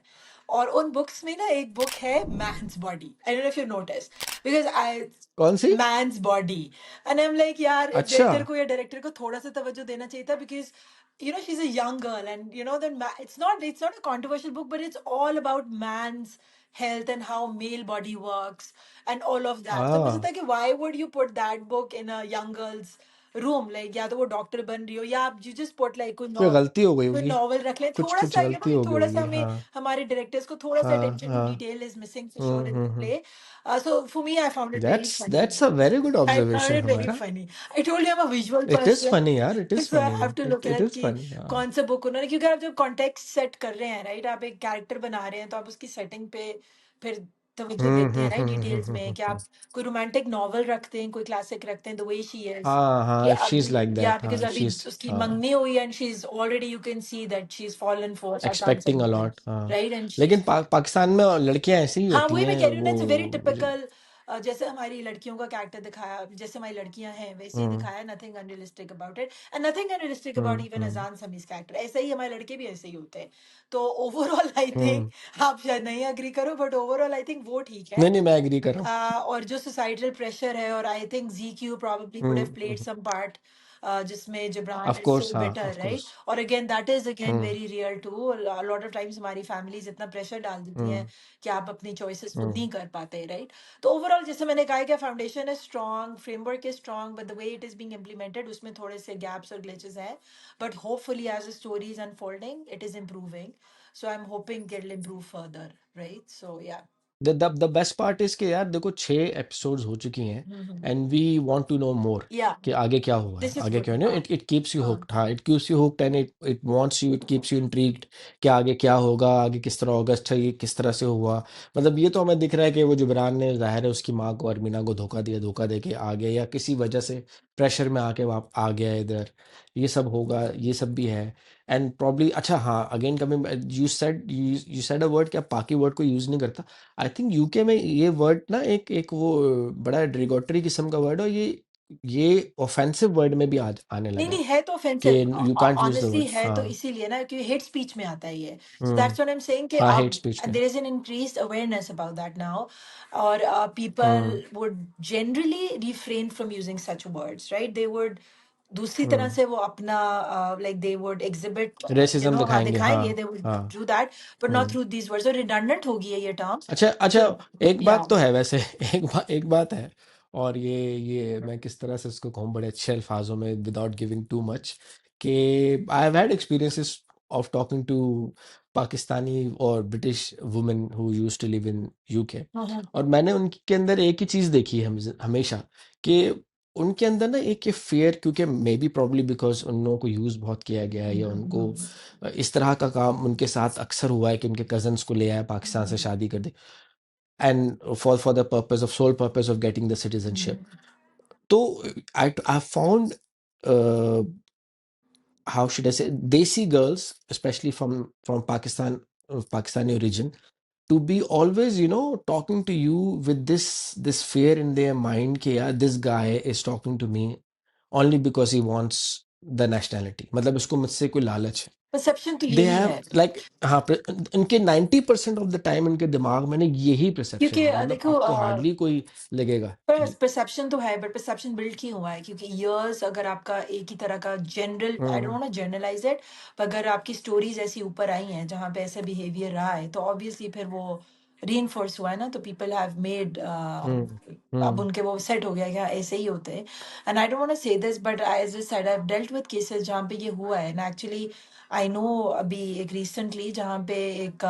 और उन बुक्स में ना एक बुक है man's body. I don't know if you notice, because I, कौन सी? Man's body. And I am like, यार अच्छा. राइटर को या डायरेक्टर को थोड़ा सा तवज्जो देना चाहिए था, because she is a young girl, and then it's not a controversial book, but it's all about man's health and how male body works and all of that. तो मुझे हाँ, था कि why would you put that book in a young girl's room, like या तो वो doctor बन रही हो, या आप यू जस्ट पुट लाइक कोई गलती हो गई कोई होगी. नॉवल रख लें. कुछ थोड़ा कुछ सा गलती हो गई थोड़ा सा होगी. हमें, हाँ हमारे डायरेक्टर्स को थोड़ा सा हाँ अटेंशन टू हाँ. Detail is missing for sure in the hmm. Play. So for me I found it very funny. That's a very good I found observation it very हमारा. funny. I told you I'm a visual it is person. Funny यार, it is So I funny. have to look it at is कि funny. हाँ. कौन सा book उन्होंने, क्योंकि आप जब कॉन्टेक्स्ट सेट कर रहे हैं, राइट? आप एक कैरेक्टर बना रहे हैं, तो आप उसकी सेटिंग पे फिर तवज्जो देते हैं, राइट, डिटेल्स में कि आप कोई रोमांटिक नॉवल रखते हैं, कोई क्लासिक रखते हैं, द वे शी इज, हाँ कि हाँ, इफ शी अब इज लाइक या दैट, बिकॉज हाँ अभी शी इज, उसकी हाँ, मंगनी हुई and she is already, you can see that she is fallen for आसान एक्सपेक्टिंग अ सलमान, लॉट, हाँ। राइट, एंड शी, लेकिन पाकिस्तान में लड़कियां ऐसी ही हाँ होती वही मैं हैं कह रही हूँ ना, वो, इट्स वेरी मुझे। टिपिकल, जैसे हमारी लड़कियों का कैरेक्टर दिखाया, जैसे हमारी लड़कियां हैं वैसे ही हम्म दिखाया, nothing unrealistic about it, and nothing unrealistic about even hmm अजान समीज कैरेक्टर, ऐसे ही हमारे लड़के भी ऐसे ही होते हैं। तो ओवरऑल आई थिंक, हम्म। आप शायद नहीं अग्री करो, बट ओवरऑल आई थिंक वो ठीक है। नहीं नहीं, मैं एग्री कर रहा हूँ। और जो सोसाइटल प्रेशर है, और I think G Q probably would have played some part, जिसमें Jabran of is so course, हाँ, बिटर, ऑफ राइट, कोर्स। और again that is again hmm very real too, lot of times हमारी families इतना pressure डाल देती हैं हम्म कि आप अपनी चॉइसेस खुद हम्म। नहीं कर पाते, राइट। तो ओवरऑल जैसे मैंने कहा कि फाउंडेशन है strong, framework is strong, but the way it is being implemented उसमें थोड़े से गैप्स और ग्लिचेस हैं, but hopefully as the story is unfolding it is improving, so I am hoping it will improve further, right, so yeah. The best part is कि यार देखो, 6 episodes हो चुकी हैं, and we want to know more या कि आगे क्या हुआ है, दिस इज आगे गुड, क्या नहीं, हाँ इट इट कीप्स यू हाँ। हुक्ड, हाँ, it keeps you hooked, and it wants you, it keeps you intrigued कि आगे क्या होगा, आगे किस तरह होगा, अच्छा ये किस तरह से हुआ। मतलब ये तो हमें दिख रहा है कि वो जुबरान ने, जाहिर है, उसकी माँ को, अरमीना को धोखा दिया, धोखा दे के आ गया, या किसी वजह से प्रेशर में आके वाप आ गया इधर, ये सब होगा, ये सब भी है। एंड प्रॉब्ली, अच्छा हाँ, again coming, you said a word, क्या पाकि वर्ड को यूज नहीं करता। आई थिंक यूके में ये वर्ड ना एक एक वो बड़ा डिरोगेटरी किस्म का वर्ड है, और ये ऑफेंसिव वर्ड में भी आने नहीं लगा है नहीं, है तो कि offensive, you can't use the honestly word, है तो हाँ। इसीलिए ना, क्योंकि हेट स्पीच में आता है ये, so hmm. That's what I am saying कि हाँ, हेट अब स्पीच में। There is an increased awareness about that now, और people hmm would generally refrain from using such words, right, they would दूसरी तरह हम्म। से वो अपना, like they would exhibit, racism हाँ दिखाएंगे, हाँ। दिखाएंगे, दे वुड हाँ। Do that, but not hmm. Through these words, और रिडंडेंट होगी है ये टर्म, अच्छा अच्छा, सो एक या। बात तो है वैसे एक बात है, और ये मैं किस तरह से इसको कहूँ बड़े अच्छे अल्फाजों में, विदाउट गिविंग टू मच, कि I have had experiences of talking to Pakistani और British women who used to live in UK, और मैंने उनके अंदर एक ही चीज़ देखी है हमेशा, कि उनके अंदर ना एक ये फेयर, क्योंकि मे बी प्रॉब्ली बिकॉज उन लोगों को यूज़ बहुत किया गया है, या उनको इस तरह का काम उनके साथ अक्सर हुआ है कि उनके कजन्स को ले आया पाकिस्तान से शादी कर दी, and for the purpose of sole purpose of getting the citizenship. So I found, uh, how should I say, desi girls, especially from Pakistan, of Pakistani origin, to be always, talking to you with this fear in their mind कि यार this guy is talking to me only because he wants the nationality, मतलब उसको मुझसे कोई लालच है। Perception तो दे यही हैव है, लाइक, हाँ, इनके 90% ऑफ द टाइम इनके दिमाग में ना यही परसेप्शन क्योंकि है, मतलब देखो, आपको हार्डली कोई लगेगा पर कि। परसेप्शन तो है, बट परसेप्शन बिल्ड क्यों हुआ है, क्योंकि इयर्स अगर आपका एक ही तरह का general, I don't hmm want to generalise it, पर अगर आपकी स्टोरीज ऐसी ऊपर आई हैं जहाँ पे ऐसा बिहेवियर रहा है, तो ऑब्वियसली फिर वो रीइंफोर्स हुआ है ना, तो पीपल हैव मेड, हम्म अब हम्म उनके वो सेट हो गया कि हाँ, ऐसे ही होते हैं, and I don't want to say this, but as I said I have dealt with cases जहाँ पे ये हुआ है ना, एक्चुअली आई नो अभी एक रिसेंटली जहाँ पे एक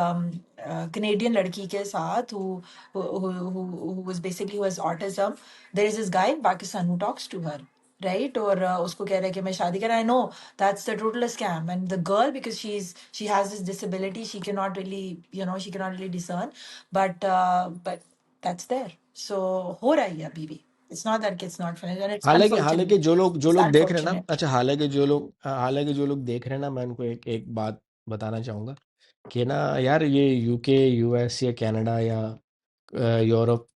कनेडियन लड़की के साथ who was basically who has autism. There is this guy in Pakistan who talks to her, right? और उसको कह रहा है कि मैं शादी कर, I know that's the total scam. And the girl, because she has this disability, she cannot really, she cannot really discern. But that's there. So हो रहा है अभी भी. It's not that it's not finished, and it's हालांकि unfortunate. हालांकि जो It's लोग देख रहे हैं ना, unfortunate. अच्छा, हालांकि जो लोग देख रहे हैं ना, मैं उनको एक बात बताना चाहूंगा कि ना यार, ये यूके, यूएस या कनाडा या यूरोप,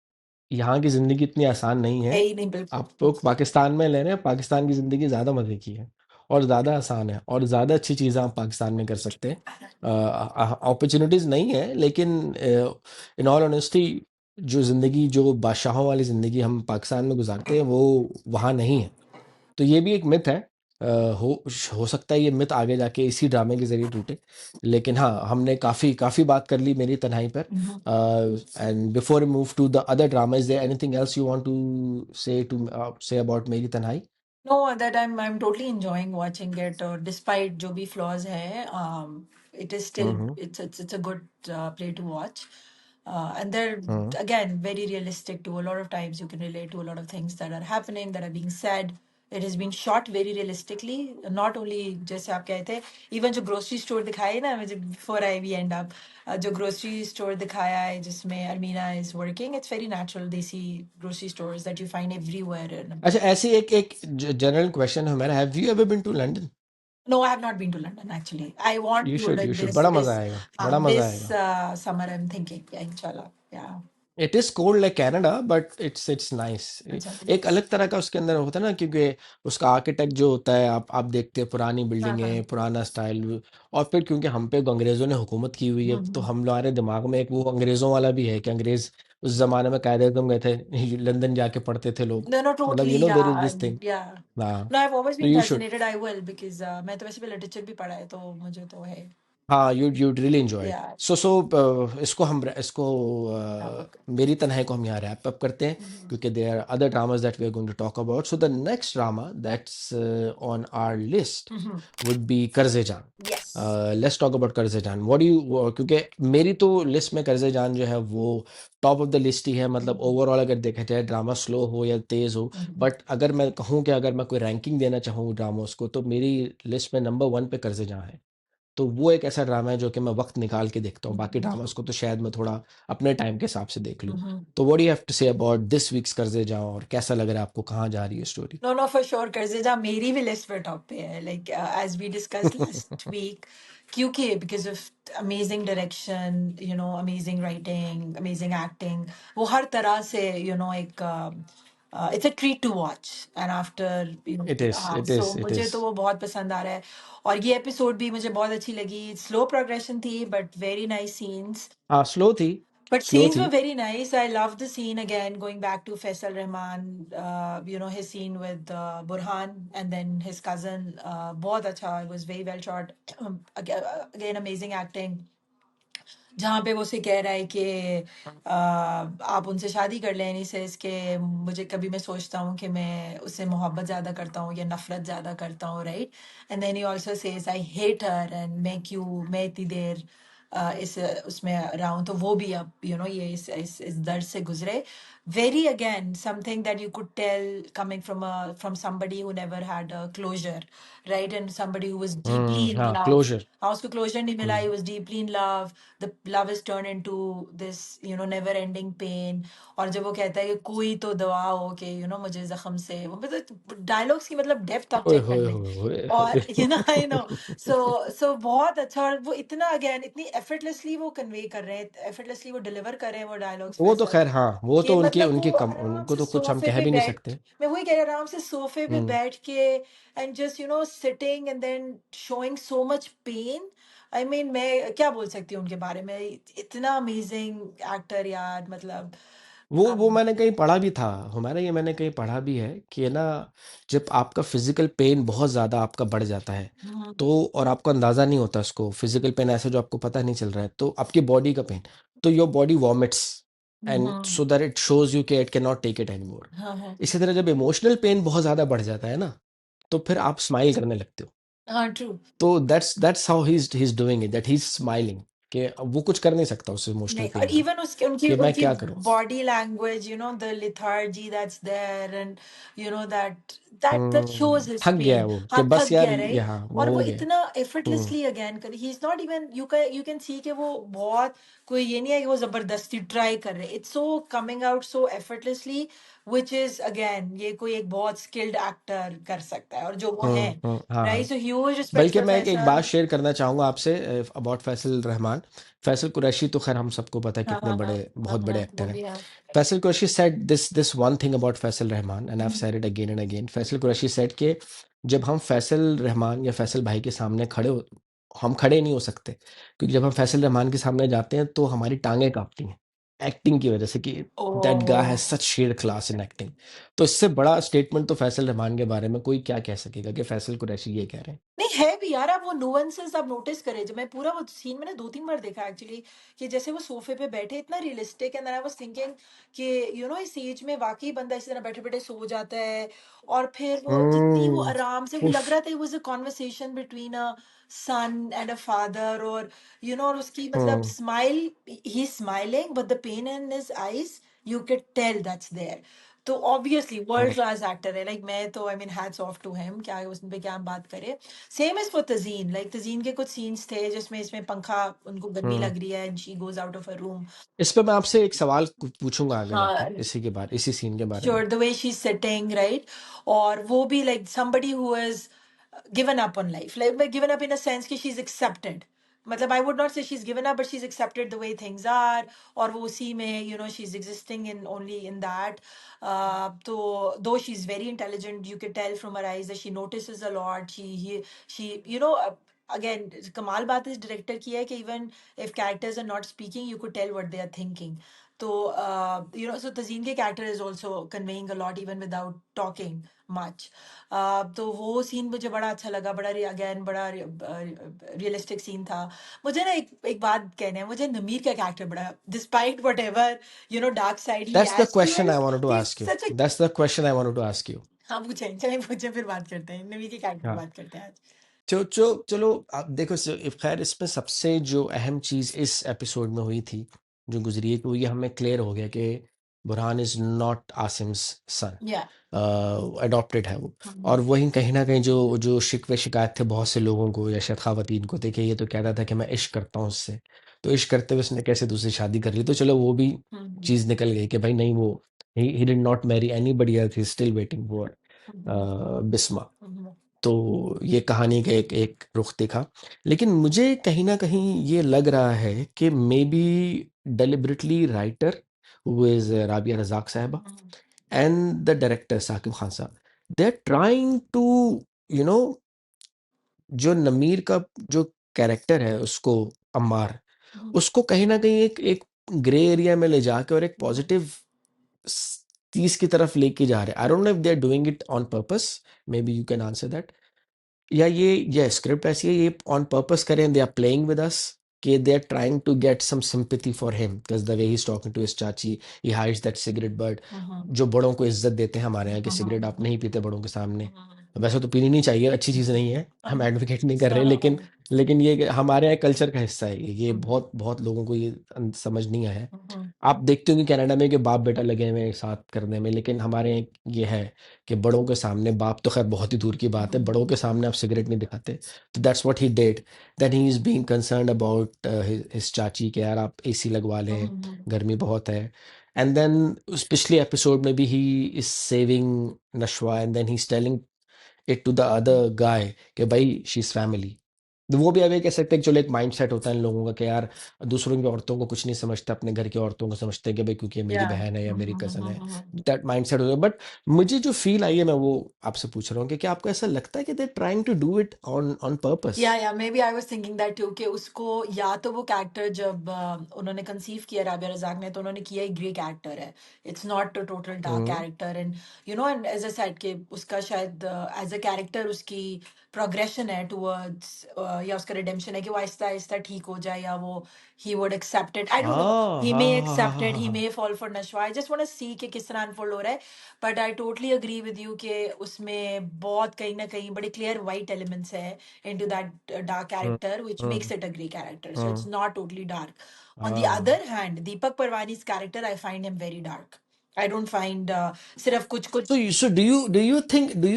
यहाँ की ज़िंदगी इतनी आसान नहीं है। है ही नहीं बिल्कुल. आप लोग पाकिस्तान में ले रहे हैं, पाकिस्तान की ज़िंदगी ज़्यादा मज़े की है, और ज़्यादा आसान है, और ज़्यादा अच्छी चीज़ें आप पाकिस्तान में कर सकते हैं। अपॉर्चुनिटीज़ नहीं है, लेकिन इन ऑल ऑनेस्टी, जो ज़िंदगी, जो बादशाहों वाली ज़िंदगी हम पाकिस्तान में गुजारते हैं, वो वहाँ नहीं है। तो ये भी एक मिथ है। अ, हो सकता है ये मिथ आगे जाके इसी ड्रामे के ज़रिए टूटे। लेकिन हाँ, हमने काफ़ी काफ़ी बात कर ली मेरी तन्हाई पर। And before we move to the other drama, is there anything else you want to say about Meri Tanhai? No, that I'm totally enjoying watching it. Or despite जो भी flaws है, it is still hmm it's a good play to watch. And they're hmm again very realistic too. A lot of times you can relate to a lot of things that are happening, that are being said. It has been shot very realistically. Not only जैसे आप कहे थे, even जो grocery store दिखाए ना मुझे before I we end up, जो grocery store दिखाया है जिसमें Armina is working, it's very natural. Desi grocery stores that you find everywhere in अच्छा, America. ऐसी एक एक जनरल क्वेश्चन है मेरा, have you ever been to London? No, I have not been to London actually. I want to you like should, this बड़ा मजा this आएगा, बड़ा मजा this आएगा। summer I'm thinking. Yeah, inshallah. Yeah. It is cold like Canada but it's nice. अच्छा, एक nice. अलग तरह का उसके अंदर होता है ना, क्योंकि उसका आर्किटेक्ट जो होता है, आप देखते हैं पुरानी हाँ हाँ. बिल्डिंगें, पुराना स्टाइल। और फिर क्योंकि हम पे अंग्रेजों ने हुकूमत की हुई है, तो हम्म. हम हमारे दिमाग में एक वो अंग्रेजों वाला भी है कि अंग्रेज उस जमाने में कायदे आजम गए थे लंदन जाके पढ़ते थे लोग, No, no, मतलब totally. There is Yeah, this thing. yeah. हाँ, No, I've always तो been you should, fascinated. I will because मैं तो वैसे भी लिटरेचर भी पढ़ा है तो मुझे तो है. हाँ, you really enjoy it. Yeah. सो इसको हम इसको हाँ, okay. मेरी तन्हाई को हम यहाँ रैप अप करते हैं, Mhm. क्योंकि there are other dramas that we are going to talk about. So the next drama that's on our list Mhm. Would be Qarze Jaan. Yes. Let's talk about कर्जे जान। व्हाट डू यू, क्योंकि मेरी तो list में कर्जे जान जो है वो टॉप ऑफ द लिस्ट ही है। मतलब Mhm. ओवरऑल अगर देखा जाए, ड्रामा स्लो हो या तेज हो, Mhm. बट अगर मैं कहूँ कि अगर मैं कोई रैंकिंग देना चाहूँ ड्रामोस को, तो मेरी लिस्ट में नंबर वन पे कर्जे जान है। तो वो एक ऐसा ड्रामा है जो कि मैं वक्त निकाल के देखता हूँ। बाकी ड्रामास को तो शायद मैं थोड़ा अपने टाइम के हिसाब से देख लूँ। Mhm. तो what do you have to say about this week's Qarze Jaan, और कैसा लग रहा है आपको, कहाँ जा रही है story? No, no, for sure. कर्जेजा मेरी भी लिस्ट पे टॉप पे है. Like as we discussed last week, क्योंकि because of amazing direction, you know, amazing writing, amazing acting, वो हर तरह से, you know, एक it's a treat to watch. And after, you know, it is, हाँ, it so is, it मुझे is. तो वो बहुत पसंद आ रहा है. और ये एपिसोड भी मुझे बहुत अच्छी लगी. Slow progression थी, but very nice scenes. हाँ, स्लो थी, But स्लो scenes थी। were very nice. I love the scene again, going back to Faisal Rahman, you know, his scene with Burhan and then his cousin. बहुत अच्छा, it was very well shot. Again, amazing acting. जहाँ पे वो उसे कह रहा है कि आप उनसे शादी कर लें इन्हीं से इसके, मुझे कभी मैं सोचता हूँ कि मैं उससे मोहब्बत ज़्यादा करता हूँ या नफरत ज़्यादा करता हूँ, right? And then he also says I hate her and मैं इतनी देर इस उसमें रहा हूँ, तो वो भी अब यू नो ये इस दर्द से गुजरे. Very again something that you could tell coming from somebody who never had a closure, right? And somebody who was deeply in हाँ, love. क्लोजर। हाँ, उसको closure नहीं मिला. He was deeply in love. The love is turned into this, you know, never ending pain. और जब वो कहता है कि कोई तो दवा हो कि you know मुझे जख्म से, वो मतलब डायलॉग्स की मतलब डेप्थ आप ओए चेक कर होए लें. होए और होए। you know I know. So बहुत अच्छा. और वो इतना अगेन इतनी effortlessly वो कन्वे कर रहे हैं, effortlessly वो डिलीवर कर रहे हैं वो डायलॉग्स वो तो फैसल, खैर, हाँ, वो कि तो उनके मतलब वो उनके कम, आराम उनको से तो कुछ हम सोफे कह पे भी नहीं बैठ, सकते। मैं वही कह रही हूँ, आराम से सोफे पे हम्म। बैठ के and just you know sitting and then showing so much pain. I mean मैं क्या बोल सकती हूँ उनके बारे में, इतना अमेजिंग एक्टर यार, मतलब वो um, मैंने कहीं पढ़ा भी था, हमारा ये मैंने कहीं पढ़ा भी है कि ना, जब आपका फिजिकल पेन बहुत ज़्यादा आपका बढ़ जाता है, हम्म, तो और आपको अंदाज़ा नहीं होता उसको, फिजिकल पेन ऐसे जो आपको पता नहीं चल रहा है, तो आपकी बॉडी का पेन, तो your body vomits and hmm, so that it shows you कि it can not take it any more. हाँ हाँ इसी तरह जब इमोशनल पेन बहुत ज़्यादा बढ़ जाता है ना, तो फिर आप स्माइल करने लगते हो। हाँ ट्रू. तो that's how he is doing it, that he is smiling, कि वो कुछ कर नहीं सकता उस इमोशनल नहीं, और पेन का, इवन उसके उनकी कि मैं उनकी क्या करूं। Body language, you know the lethargy that's there and you know that shows his थक गया है पेन. वो, कि हाँ, थक बस यार गया, ये, राइट? हाँ, और वो वो हो गया। इतना हम्म। एफर्टलेसली अगेन कर, ही is not even you can see कि वो बहुत कोई ये नहीं है कि वो जबरदस्ती ट्राई कर रहे. It's so coming out so effortlessly, which is again ये कोई एक बहुत स्किल्ड एक्टर कर सकता है और जो वो है, हाँ, राइट? हाँ। सो ह्यूज रिस्पेक्ट बल्कि फॉर मैं एक बात फैसल. शेयर करना चाहूंगा आपसे अबाउट फैसल रहमान। फैसल कुरैशी तो खैर हम सबको पता है हाँ कितने हाँ हाँ बड़े, हाँ बहुत बड़े हाँ, वो एक्टर हैं। भी है. Faisal Qureshi said this one thing about Faisal Rahman, and I have hmm. Said it again and again. Faisal Qureshi said कि जब हम फैसल रहमान या फैसल भाई के सामने हम खड़े नहीं हो सकते, क्योंकि जब हम फैसल रहमान के सामने जाते हैं तो हमारी टांगें कांपती हैं, एक्टिंग की वजह से, कि that guy has oh, such sheer class in acting. तो इससे बड़ा स्टेटमेंट तो फैसल रहमान के बारे में कोई क्या कह सकेगा, कि फैसल कुरैशी ये कह रहे हैं। नहीं है भी यार. आप वो नुएंसेस आप नोटिस करें, जब मैं पूरा वो सीन मैंने 2-3 बार देखा एक्चुअली, कि जैसे वो सोफे पे बैठे इतना realistic, and I was thinking कि यू नो इस एज में वाकई बंदा इस तरह बैठे बैठे सो जाता है. और फिर वो जितनी वो हम्म। आराम से, वो लग उफ। रहा था it was a conversation between a son and a father. और यू नो और उसकी मतलब हम्म। Smile, he smiling but the pain in his eyes, you could tell that's there. तो obviously world hmm, class actor है, like मैं तो I mean hats off to him, क्या उस पे क्या हम बात करें। Same is for Tazeen, like Tazeen के कुछ सीन्स थे जिसमें इसमें पंखा उनको गर्मी हम्म। लग रही है and she goes out of a room. इस पे मैं आपसे एक सवाल पूछूंगा आगे जाके, हाँ, इसी के बारे, इसी सीन के बारे में। sure, the way she's sitting, right? और वो भी like somebody who has given up on life, like given up in a sense कि she's accepted, मतलब I would not say she's given up, but she's accepted the way things are, और वो उसी में you know she's existing in only in that. तो though she's very intelligent, you can tell from her eyes that she notices a lot. She you know again कमाल बात इस director की है कि even if characters are not speaking, you could tell what they are thinking. तो you know, so Tazeen के character is also conveying a lot even without talking much. तो वो सीन मुझे बड़ा अच्छा लगा, बड़ा अगेन बड़ा रियलिस्टिक सीन था। मुझे ना एक एक बात कहना है, मुझे नमीर का कैरेक्टर बड़ा, despite whatever you know dark side he that's the has to question it, I wanted to he is ask you. Such a. That's the question I wanted to ask you. हाँ पूछें, चलें पूछें, फिर बात करते हैं नमीर के कैरेक्टर पे, हाँ, बात करते हैं आज। चलो आप देखो, खैर इसमें सबसे जो अहम चीज इस एपिसोड में हुई थी, जो गुजरी है, तो ये हमें क्लियर हो गया कि बुरहान इज नॉट आसिम्स सन, या अडॉप्टेड है वो। और वहीं कहीं ना कहीं जो जो शिकवे शिकायत थे बहुत से लोगों को या शायद खातन को, थे कि ये तो कहता था कि मैं इश्क करता हूँ उससे, तो इश्क करते हुए उसने कैसे दूसरी शादी कर ली, तो चलो वो भी चीज निकल गई कि भाई नहीं, वो he did not marry anybody else, he still waiting for Bisma. तो ये कहानी का एक एक रुख दिखा। लेकिन मुझे कहीं ना कहीं ये लग रहा है कि maybe deliberately writer who is Rabia Razzaq Sahiba and the director Saqib Khan Sahab, they are trying to, you know, जो नमीर का जो कैरेक्टर है उसको, अम्मार, उसको कहीं ना कहीं एक एक ग्रे एरिया में ले जाके और एक पॉजिटिव चीज की तरफ लेके जा रहे हैं। I don't know if they are doing it on purpose, maybe you can answer that, या ये स्क्रिप्ट ऐसी है, ये ऑन पर्पस करें, they are playing with us, कि they are trying to get some sympathy for him because the way he is talking to his चाची, he hides that cigarette but, जो बड़ों को इज्जत देते हैं हमारे यहाँ कि सिगरेट आप नहीं पीते बड़ों के सामने, वैसे तो पीनी नहीं चाहिए, अच्छी चीज़ नहीं है, हम एडवोकेट नहीं कर रहे, लेकिन ये कि हमारे यहाँ कल्चर का हिस्सा है ये बहुत बहुत लोगों को ये समझ नहीं आया है। आप देखते होंगे कनाडा में कि बाप बेटा लगे हुए हैं साथ करने में, लेकिन हमारे यहाँ ये है कि बड़ों के सामने, बाप तो खैर बहुत ही दूर की बात है, बड़ों के सामने आप सिगरेट नहीं दिखाते। तो that's what he did, then he is being concerned about his chachi के, यार आप एसी लगवा लें, गर्मी बहुत है। एंड देन उस पिछले एपिसोड में भी he is saving Nashwa and then he is telling it to the other guy कि भाई शी इज फैमिली। तो वो भी अब ये कह सकते हैं कि चलो एक माइंड सेट होता है इन लोगों का कि यार दूसरों की औरतों को कुछ नहीं समझते, अपने घर की औरतों को समझते हैं कि भाई क्योंकि ये मेरी या बहन है या मेरी कजन है, दैट माइंड सेट होता है। बट मुझे जो फील आई है मैं वो आपसे पूछ रहा हूँ कि क्या आपको ऐसा लगता है कि they trying to do it on on purpose? या maybe I was thinking that too, कि उसको या तो वो कैरेक्टर जब उन्होंने कंसीव किया राबिया रज़ाक ने, तो उन्होंने किया एक ग्रे कैरेक्टर है, it's not a total dark hmm. Character, and you know and as a said कि उसका शायद एज अ कैरेक्टर उसकी प्रोग्रेशन है टुवर्ड्स, या उसका रिडेम्पशन है कि वो आहिस्ता आहिस्ता ठीक हो जाए, या वो he would accept it, I don't know, हाँ ही हाँ मे हाँ हाँ एक्सेप्ट हाँ इट, हाँ ही हाँ। May fall for Nashwa, I just want to see कि किस तरह अनफोल्ड हो रहा है। But I totally agree with you कि उसमें बहुत कहीं ना कहीं बड़े क्लियर वाइट एलिमेंट्स है into that dark hmm character, which makes hmm it a grey character. So it's hmm, not totally dark. On the other हाँ। hand, Deepak Parwani's character, I find him very dark. I don't find सिर्फ कुछ तो कुछ do you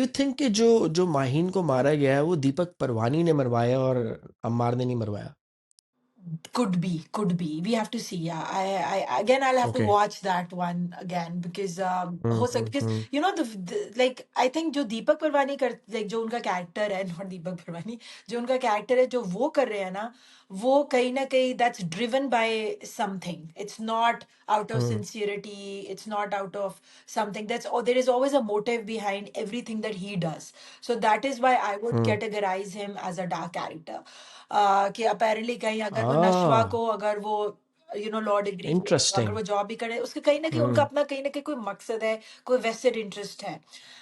think कि जो जो माहीन को मारा गया है वो दीपक परवानी ने मरवाया और अम्मार ने नहीं मरवाया? could be, we have to see. Yeah, I again I'll have to okay. watch that one again because हो सकता, because you know the like I think जो दीपक परवानी कर, like जो उनका कैरेक्टर है, नॉट दीपक परवानी, जो उनका कैरेक्टर है जो वो कर रहे हैं ना, वो कहीं ना कहीं that's driven by something. It's not out of hmm sincerity, it's not out of something that's, or there is always a motive behind everything that he does. So that is why I would hmm. categorize him as a dark character. कि apparently कहीं अगर वो नशवा आ को, अगर वो you no law degree, अगर interesting. वो job भी करे, उसके कहीं ना कहीं उनका हम्म। अपना कहीं ना कहीं कोई मकसद है, कोई वेस्टेड इंटरेस्ट है।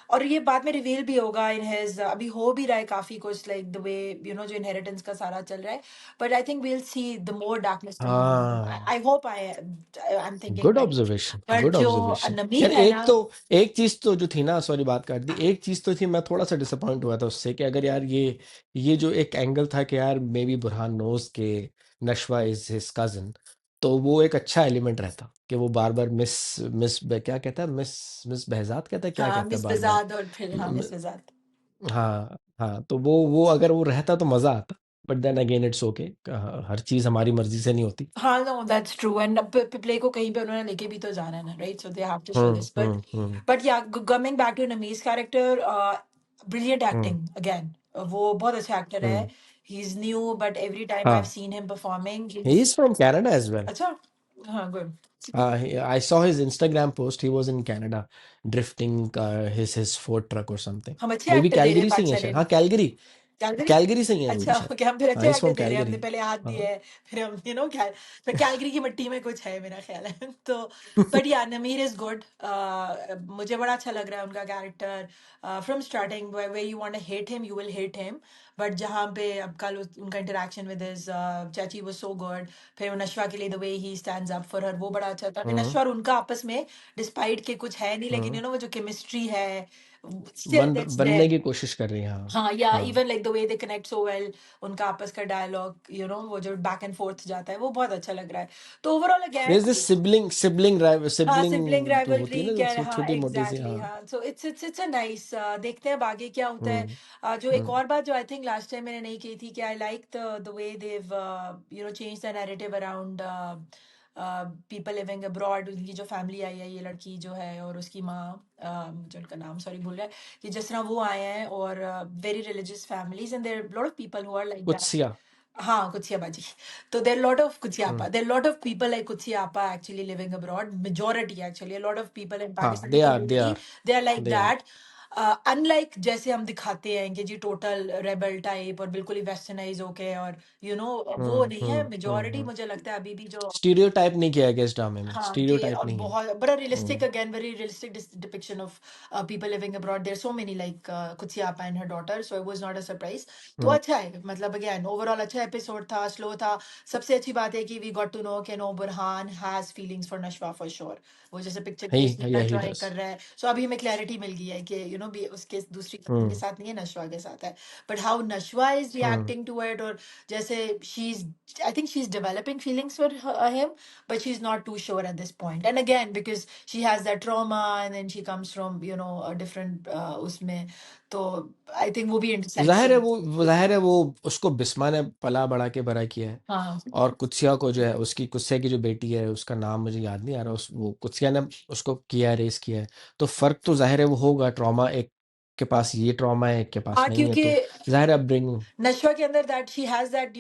और ये बाद में रिवील भी होगा इन हिज, अभी हो भी रहा है काफी कुछ, like the way you know जो इनहेरिटेंस का सारा चल रहा है। But I think we will see the more darkness tomorrow, हाँ, I hope, I am thinking good right. Observation, but good जो ऑब्जर्वेशन। यार नमीर है ना, एक चीज तो जो थी ना, सॉरी बात काट दी, एक चीज तो थी, मैं थोड़ा सा डिसअपॉइंट हुआ था उससे कि अगर यार ये जो एक एंगल था कि यार मे बी बुरहान नोज के नशवा इज हिज कजन, तो वो एक अच्छा एलिमेंट रहता कि वो बार बार मिस क्या कहता है, मिस मिस बहजाद कहता है, क्या हाँ, कहता है मिस बार बार। बेज़ाद और फिर हाँ, मिस बेज़ाद। हाँ हाँ, तो वो अगर वो रहता तो मजा आता, but then again it's okay, हर चीज हमारी मर्जी से नहीं होती। हाँ, no that's true and play को कहीं पे उन्होंने लेके भी तो जाना है ना, right? So they have to show this hmm. But yeah coming back to नमीज character, brilliant hmm acting again. वो बहुत अच्छा एक्टर है। Hmm he is new but every time I have हाँ, seen him performing he is from Canada as well. अच्छा। हाँ, good. I saw his Instagram post. He was in Canada, drifting his Ford truck or something. हम अच्छे वो भी actor they रहे हैं Calgary से ही है शायद, पाकिस्तानी। हाँ कैलगरी, कैलगरी। कैलगरी से ही है वो भी अच्छा, शायद। ओके, हम फिर हाँ, अच्छे इज एक्टर फ्रॉम दे रहे हैं। हमने कैलगरी। पहले हाथ दिए हाँ। है, फिर हम तो कैलगरी की मिट्टी में कुछ है मेरा ख्याल है। तो बट या नमीर इज गुड। मुझे बड़ा अच्छा लग रहा है उनका character. From starting way you want to hate him you will hate him, but जहाँ पे अब कल उनका interaction with his chachi was so good. फिर वो नशवा के लिए the way he stands up for her, वो बड़ा अच्छा था। फिर हम्म नशवा और उनका आपस में, डिस्पाइट के कुछ है नहीं, लेकिन हम्म वो जो केमिस्ट्री है स्टिल दैट्स बनने देयर। की कोशिश कर रही है, हाँ। हाँ, या हाँ, even like the way they connect so well, उनका आपस का डायलॉग, वो जो बैक एंड फोर्थ जाता है वो बहुत अच्छा लग रहा है। तो overall again, there's this sibling हाँ, सिबलिंग sibling जो होती है राइवलरी ना, क्या, हाँ छोटी मोटी सी, एग्जैक्टली, हाँ। हाँ। सो इट्स अ नाइस, देखते हैं अब आगे क्या होता है। हम्म जो एक हम्म और बात जो आई थिंक लास्ट टाइम मैंने नहीं की थी, कि I like the way they've change the narrative around people living abroad. उनकी जो फैमिली आई है, ये लड़की जो है और उसकी माँ, मुझे उनका नाम सॉरी भूल रहा है, कि जिस तरह वो आए हैं और very religious families and there lot of people who are like that. कुत्सिया। हाँ, Kutsiabaji. So there are a lot of hmm Kutsiapa. There are a lot of people like Kutsiapa actually living abroad. Majority actually, a lot of people in हाँ, Pakistani they community, are they are like they are that. Unlike जैसे हम दिखाते हैं कि जी total rebel type और बिल्कुल ही westernise होके, और वो नहीं है मेजोरिटी। मुझे लगता है अभी भी जो, स्टीरियोटाइप नहीं किया गया इस ड्रामे में, हाँ जी, स्टीरियोटाइप और नहीं है। बहुत बड़ा realistic, hmm again very realistic depiction of people living abroad. There so many like कुtsiapa and her daughter, so it was not a surprise. तो हम्म अच्छा है, मतलब अगेन ओवरऑल अच्छा एपिसोड था, स्लो था। सबसे अच्छी बात है कि वी गॉट टू नो कि no Burhan has feelings for Nashwa for sure. वो जैसे पिक्चर ही केस निकल ही ट्राई डस। कर रहा है, सो अभी हमें क्लैरिटी मिल गई है कि भी उसके दूसरी कजन के हम्म साथ नहीं है, नशवा के साथ है। But how Nashwa is hmm reacting to it, और जैसे she is, I think she is developing feelings for him, but she's not too sure at this point. And again, because she has that trauma, and then she comes from a different उसमें, तो I think वो भी intersection। जाहिर है वो उसको बिस्मा ने पला बढ़ा के बड़ा किया है। हाँ, और कुत्सिया को जो है, उसकी कुत्सिया की जो बेटी है, उसका नाम मुझे याद नहीं आ रहा, उस वो कुत्सिया ने उसको किया है, रेस किया है। तो फर्क तो जाहिर है वो होगा, ट्रॉमा एक के पास ये ट्रॉमा है, एक के पास हाँ, नहीं है, क्योंकि तो जाहिर है अपब्रिंगिंग। नशवा के अंदर that she has that,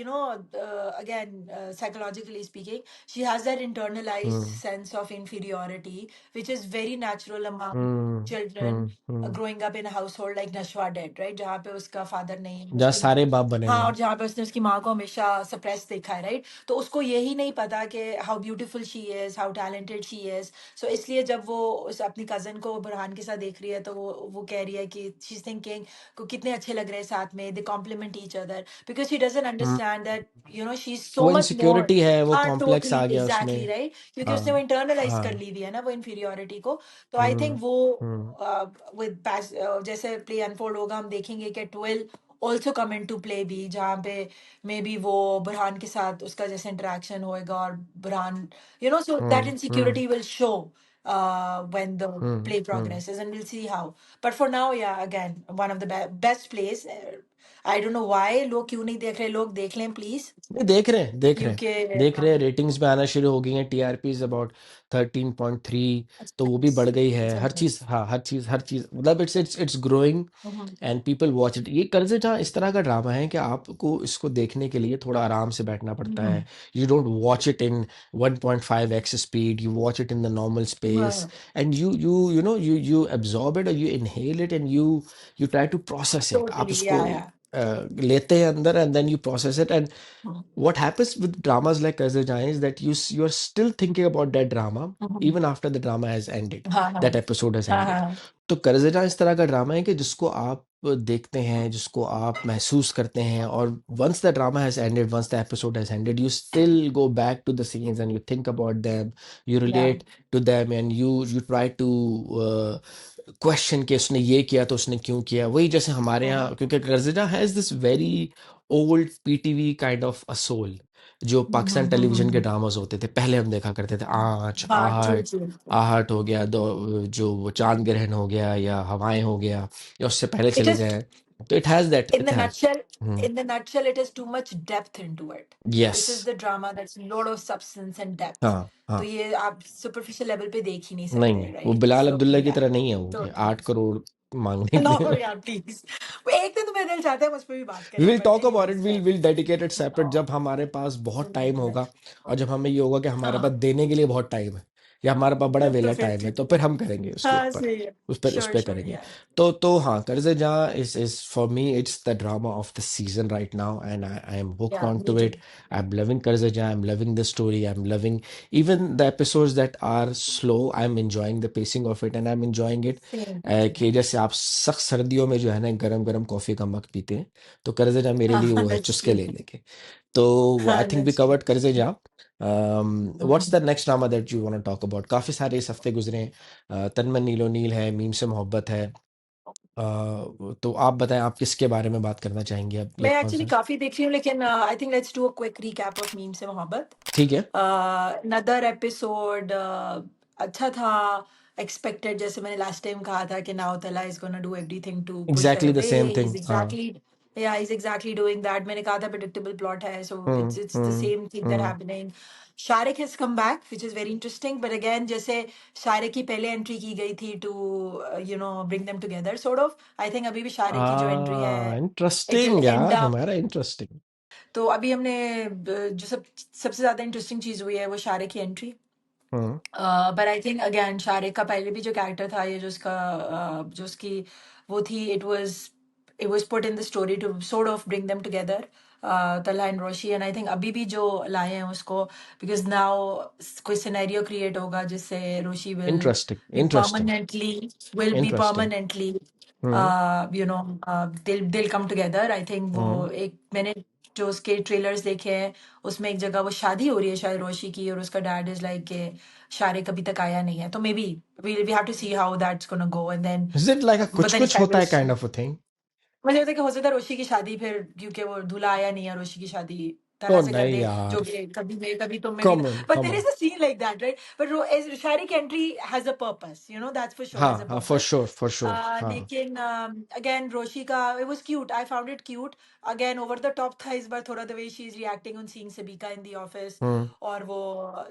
again, psychologically speaking, she has that internalized hmm sense of inferiority, which is very natural among hmm children hmm. growing up in a household like Nashwa did, right? जहाँ पे उसका father नहीं है, जहाँ उसकी माँ, सारे बाप बने हाँ, हुए और हैं। जहाँ पे उसने उसकी माँ को हमेशा सप्रेस देखा है, राइट? तो उसको यही नहीं पता कि how beautiful she is, how talented she is. So इसलिए जब वो उस अपनी कजन को बुरहान के साथ देख रही है, तो वो कह रही है कि शी इज थिंकिंग को कितने अच्छे लग रहे हैं साथ में, they compliment each other, because she doesn't hmm, understand that she is so वो मच मोर। इनसिक्योरिटी है, वो हाँ, कॉम्प्लेक्स टोटली आ गया उसमें। एग्जैक्टली राइट, क्योंकि उसने वो हाँ इंटरनलाइज कर हाँ। ली हुई है ना वो इन्फीरियोरिटी को। तो आई हम्म थिंक वो हम्म विद जैसे प्ले अनफोल्ड होगा, हम देखेंगे कि twelve also come into play भी, जहाँ पे मे बी वो बुरहान के साथ उसका जैसे इंटरेक्शन होएगा, और Burhan, so that hmm insecurity will show when the play hmm. progresses, and we'll see how. But for now, yeah, again, one of the best plays. I don't know why लोग क्यों नहीं देख रहे, लोग देख लें प्लीज, नहीं, देख रहे हैं, देख रहे हैं, क्योंकि देख रहे हैं, रेटिंग्स में आना शुरू हो गई हैं, टीआरपी अबाउट 13.3, तो वो भी बढ़ गई है, अच्छा हर चीज, nice। हाँ हर चीज, मतलब it's growing hmm, and people watch it. ये कर्ज जहाँ इस तरह का ड्रामा है कि आपको इसको देखने के लिए थोड़ा आराम से बैठना पड़ता हम्म, है। You don't watch it in 1.5x speed, you watch it in the normal space, हाँ, एंड यू एब्जॉर्ब इट, और you inhale it, and you try to process it. आप totally, उसको yeah, yeah। लेते हैं अंदर, and then you process it. And hmm, what happens with dramas like Karzai is that you are still thinking about that drama hmm, even after the drama has ended, हाँ, हाँ, that episode has हाँ, ended. हाँ, तो कर्जजा इस तरह का drama है कि जिसको आप देखते हैं, जिसको आप महसूस करते हैं, और once the drama has ended, once the episode has ended, you still go back to the scenes and you think about them, you yeah, relate to them, and you try to question कि उसने ये किया तो उसने क्यों किया। वही जैसे हमारे हम्म, यहाँ, क्योंकि कर्जजा has this very old PTV kind of a soul, जो पाकिस्तान टेलीविजन के हम्म। ड्रामास होते थे पहले हम देखा करते थे, आँच, हाँ, ट्रू आहट, ट्रू। आहट हो गया, दो जो वो चांद ग्रहण हो गया या हवाएं हो गया, या उससे पहले इट चले इज जाए, तो it has that, in it the has. nutshell, hmm. it is too much depth into it. Yes. This is the drama that's lot of substance and depth. हाँ तो हाँ। ये आप superficial level पे देख ही नहीं नहीं सकते, नहीं, वो right? बिलाल So अब्दुल्ला की yeah. तरह नहीं है, वो कि तो 8 करोड़ मांगने के नो लिए। यार प्लीज, एक दिन तो मेरा दिल चाहता है उस पर भी बात वी करें, will but talk about it, anyways will dedicated separate, no. जब हमारे पास बहुत टाइम होगा, और जब हमें ये होगा कि हमारे पास हाँ, देने के लिए बहुत टाइम है, या हमारे पास बड़ा तो वेला फिर टाइम है, ठीक तो है। फिर हम करेंगे उसके हाँ ऊपर, सही है। उस श्योर पे श्योर करेंगे। यार। तो हाँ, Qarze Jahan is for me it's the drama of the season right now, and I am hooked yeah on me to too. it. I'm loving कर्जे जहाँ, I'm loving the story, I'm loving even the episodes that are slow, I'm enjoying the pacing of it, and I'm enjoying it। Same. कि जैसे आप सख्त सर्दियों में जो है ना गरम गरम कॉफी का मग पीते हैं, तो कर्जे जहाँ मेरे लिए हाँ वो है, दैट्स चुस्के ट्रू। ले लेके। तो आई हाँ think we that's covered Qarze Jahan. What's true. The next drama that you want to talk about? काफी सारे इस हफ्ते गुजरे हैं। तन मन नीलो नील है, मीम से मोहब्बत है। तो आप बताएं, आप किसके बारे में बात करना चाहेंगे अब, मैं लाइक कौन एक्चुअली सा? काफी देख रही हूँ, लेकिन I think let's do a quick recap of meme Se मोहब्बत। ठीक है। अनदर एपिसोड अच्छा था, एक्सपेक्टेड, जैसे मैंने लास्ट टाइम कहा था कि now Talha is gonna do everything to push her exactly the away. Same thing, is हाँ। Exactly, yeah is exactly doing that. मैंने कहा था प्रेडिक्टेबल प्लॉट है, so it's the hmm. Same thing that hmm. Happening. Shariq has come back which is very interesting, but again जैसे शारिक की पहले entry की गई थी to bring them together sort of, I think अभी भी शारिक की जो एंट्री है इट विल इंटरेस्टिंग एंड यार, अप। हमारा इंटरेस्टिंग। तो अभी हमने जो सबसे ज्यादा इंटरेस्टिंग चीज हुई है वो शारिक की entry. Hmm. But I think again Shariq का पहले भी जो कैरेक्टर था, ये जो उसका जो उसकी वो थी, it was put in the story to sort of bring them together, तला and Roshi. And I think अभी भी जो लाए हैं उसको, बिकॉज नाउ कोई सिनेरियो क्रिएट होगा जिससे Roshi interesting, be interesting, permanently will be interesting. Permanently hmm. दिल कम टुगेदर। आई थिंक वो हम्म। एक मैंने जो उसके ट्रेलर्स देखे हैं, उसमें एक जगह वो शादी हो रही है शायद रोशी की, और उसका डैड इज लाइक के शारिक अभी तक आया नहीं है, तो maybe we have to see how that's gonna go. And then is it like कुछ पता नहीं कुछ शायद होता है काइंड ऑफ अ थिंग? मुझे लगता है कि हो सकता है रोशी की शादी फिर, क्योंकि वो दूल्हा आया नहीं है, रोशी की शादी ओ तला से कर नहीं दे, जो यार, कि कभी मैं कभी तुम में नहीं कम था। On but come there on. Is a scene like that, right? But Shariq entry has a purpose, that's for sure, has हाँ अ हाँ, for purpose. Sure for sure, हाँ। लेकिन अगेन रोशी का it was cute, I found it cute. Again over the top था इस बार थोड़ा, the way she is reacting on seeing Sabika in the office, hmm. और वो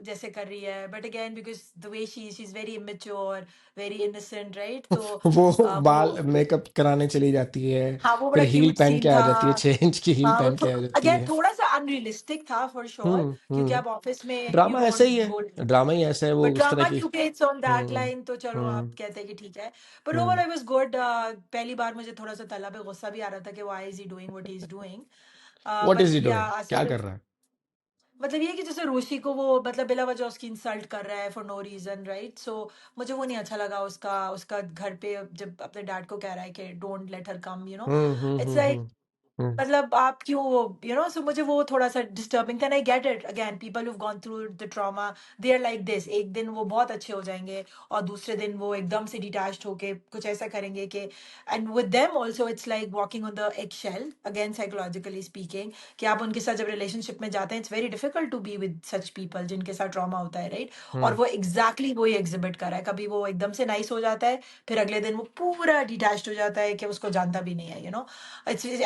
जैसे कर रही है, but again because the way she is very immature, very innocent, right? तो वो बाल वो मेकअप कराने चली जाती है, हाँ, वो फिर बड़ा हील क्यूट पहन के सीन आ था। जाती है, 6 इंच की हील हाँ, वो पहन के आ जाती अगेन है। थोड़ा सा अनरियलिस्टिक था फॉर श्योर, क्योंकि हम्म। आप ऑफिस में यू ड्रामा ऐसा डोंट ही है, गो। ड्रामा ही ऐसा है, वो बट उस तरह ड्रामा की। क्योंकि it's on that hmm. Line, तो चलो हम्म। आप कहते हैं कि ठीक है। But overall hmm. I was good. पहली बार मुझे थोड़ा सा तला पे गुस्सा भी आ रहा था कि why is he doing what he is doing. What is but he या डूइंग, क्या कर रहा है? मतलब ये कि जैसे रोशी को वो मतलब बिला वजह उसकी इंसल्ट कर रहा है फॉर नो रीजन, राइट? सो मुझे वो नहीं अच्छा लगा, उसका उसका घर पे जब अपने डैड को कह रहा है कि don't let her come, it's like, hmm. मतलब आप क्यों, सो मुझे वो थोड़ा सा डिस्टर्बिंग था। I get it, again people who've gone through the trauma, they are like this, एक दिन वो बहुत अच्छे हो जाएंगे और दूसरे दिन वो एकदम से डिटैच्ड होके कुछ ऐसा करेंगे कि, and with them also it's like walking on the eggshell, again psychologically speaking, कि आप उनके साथ जब रिलेशनशिप में जाते हैं, it's very difficult to be with such people जिनके साथ ट्रॉमा होता है, राइट? और हम्म। वो एग्जैक्टली वही एग्जिबिट कर रहा है, कभी वो एकदम से नाइस हो जाता है, फिर अगले दिन वो पूरा डिटैच्ड हो जाता है कि उसको जानता भी नहीं है,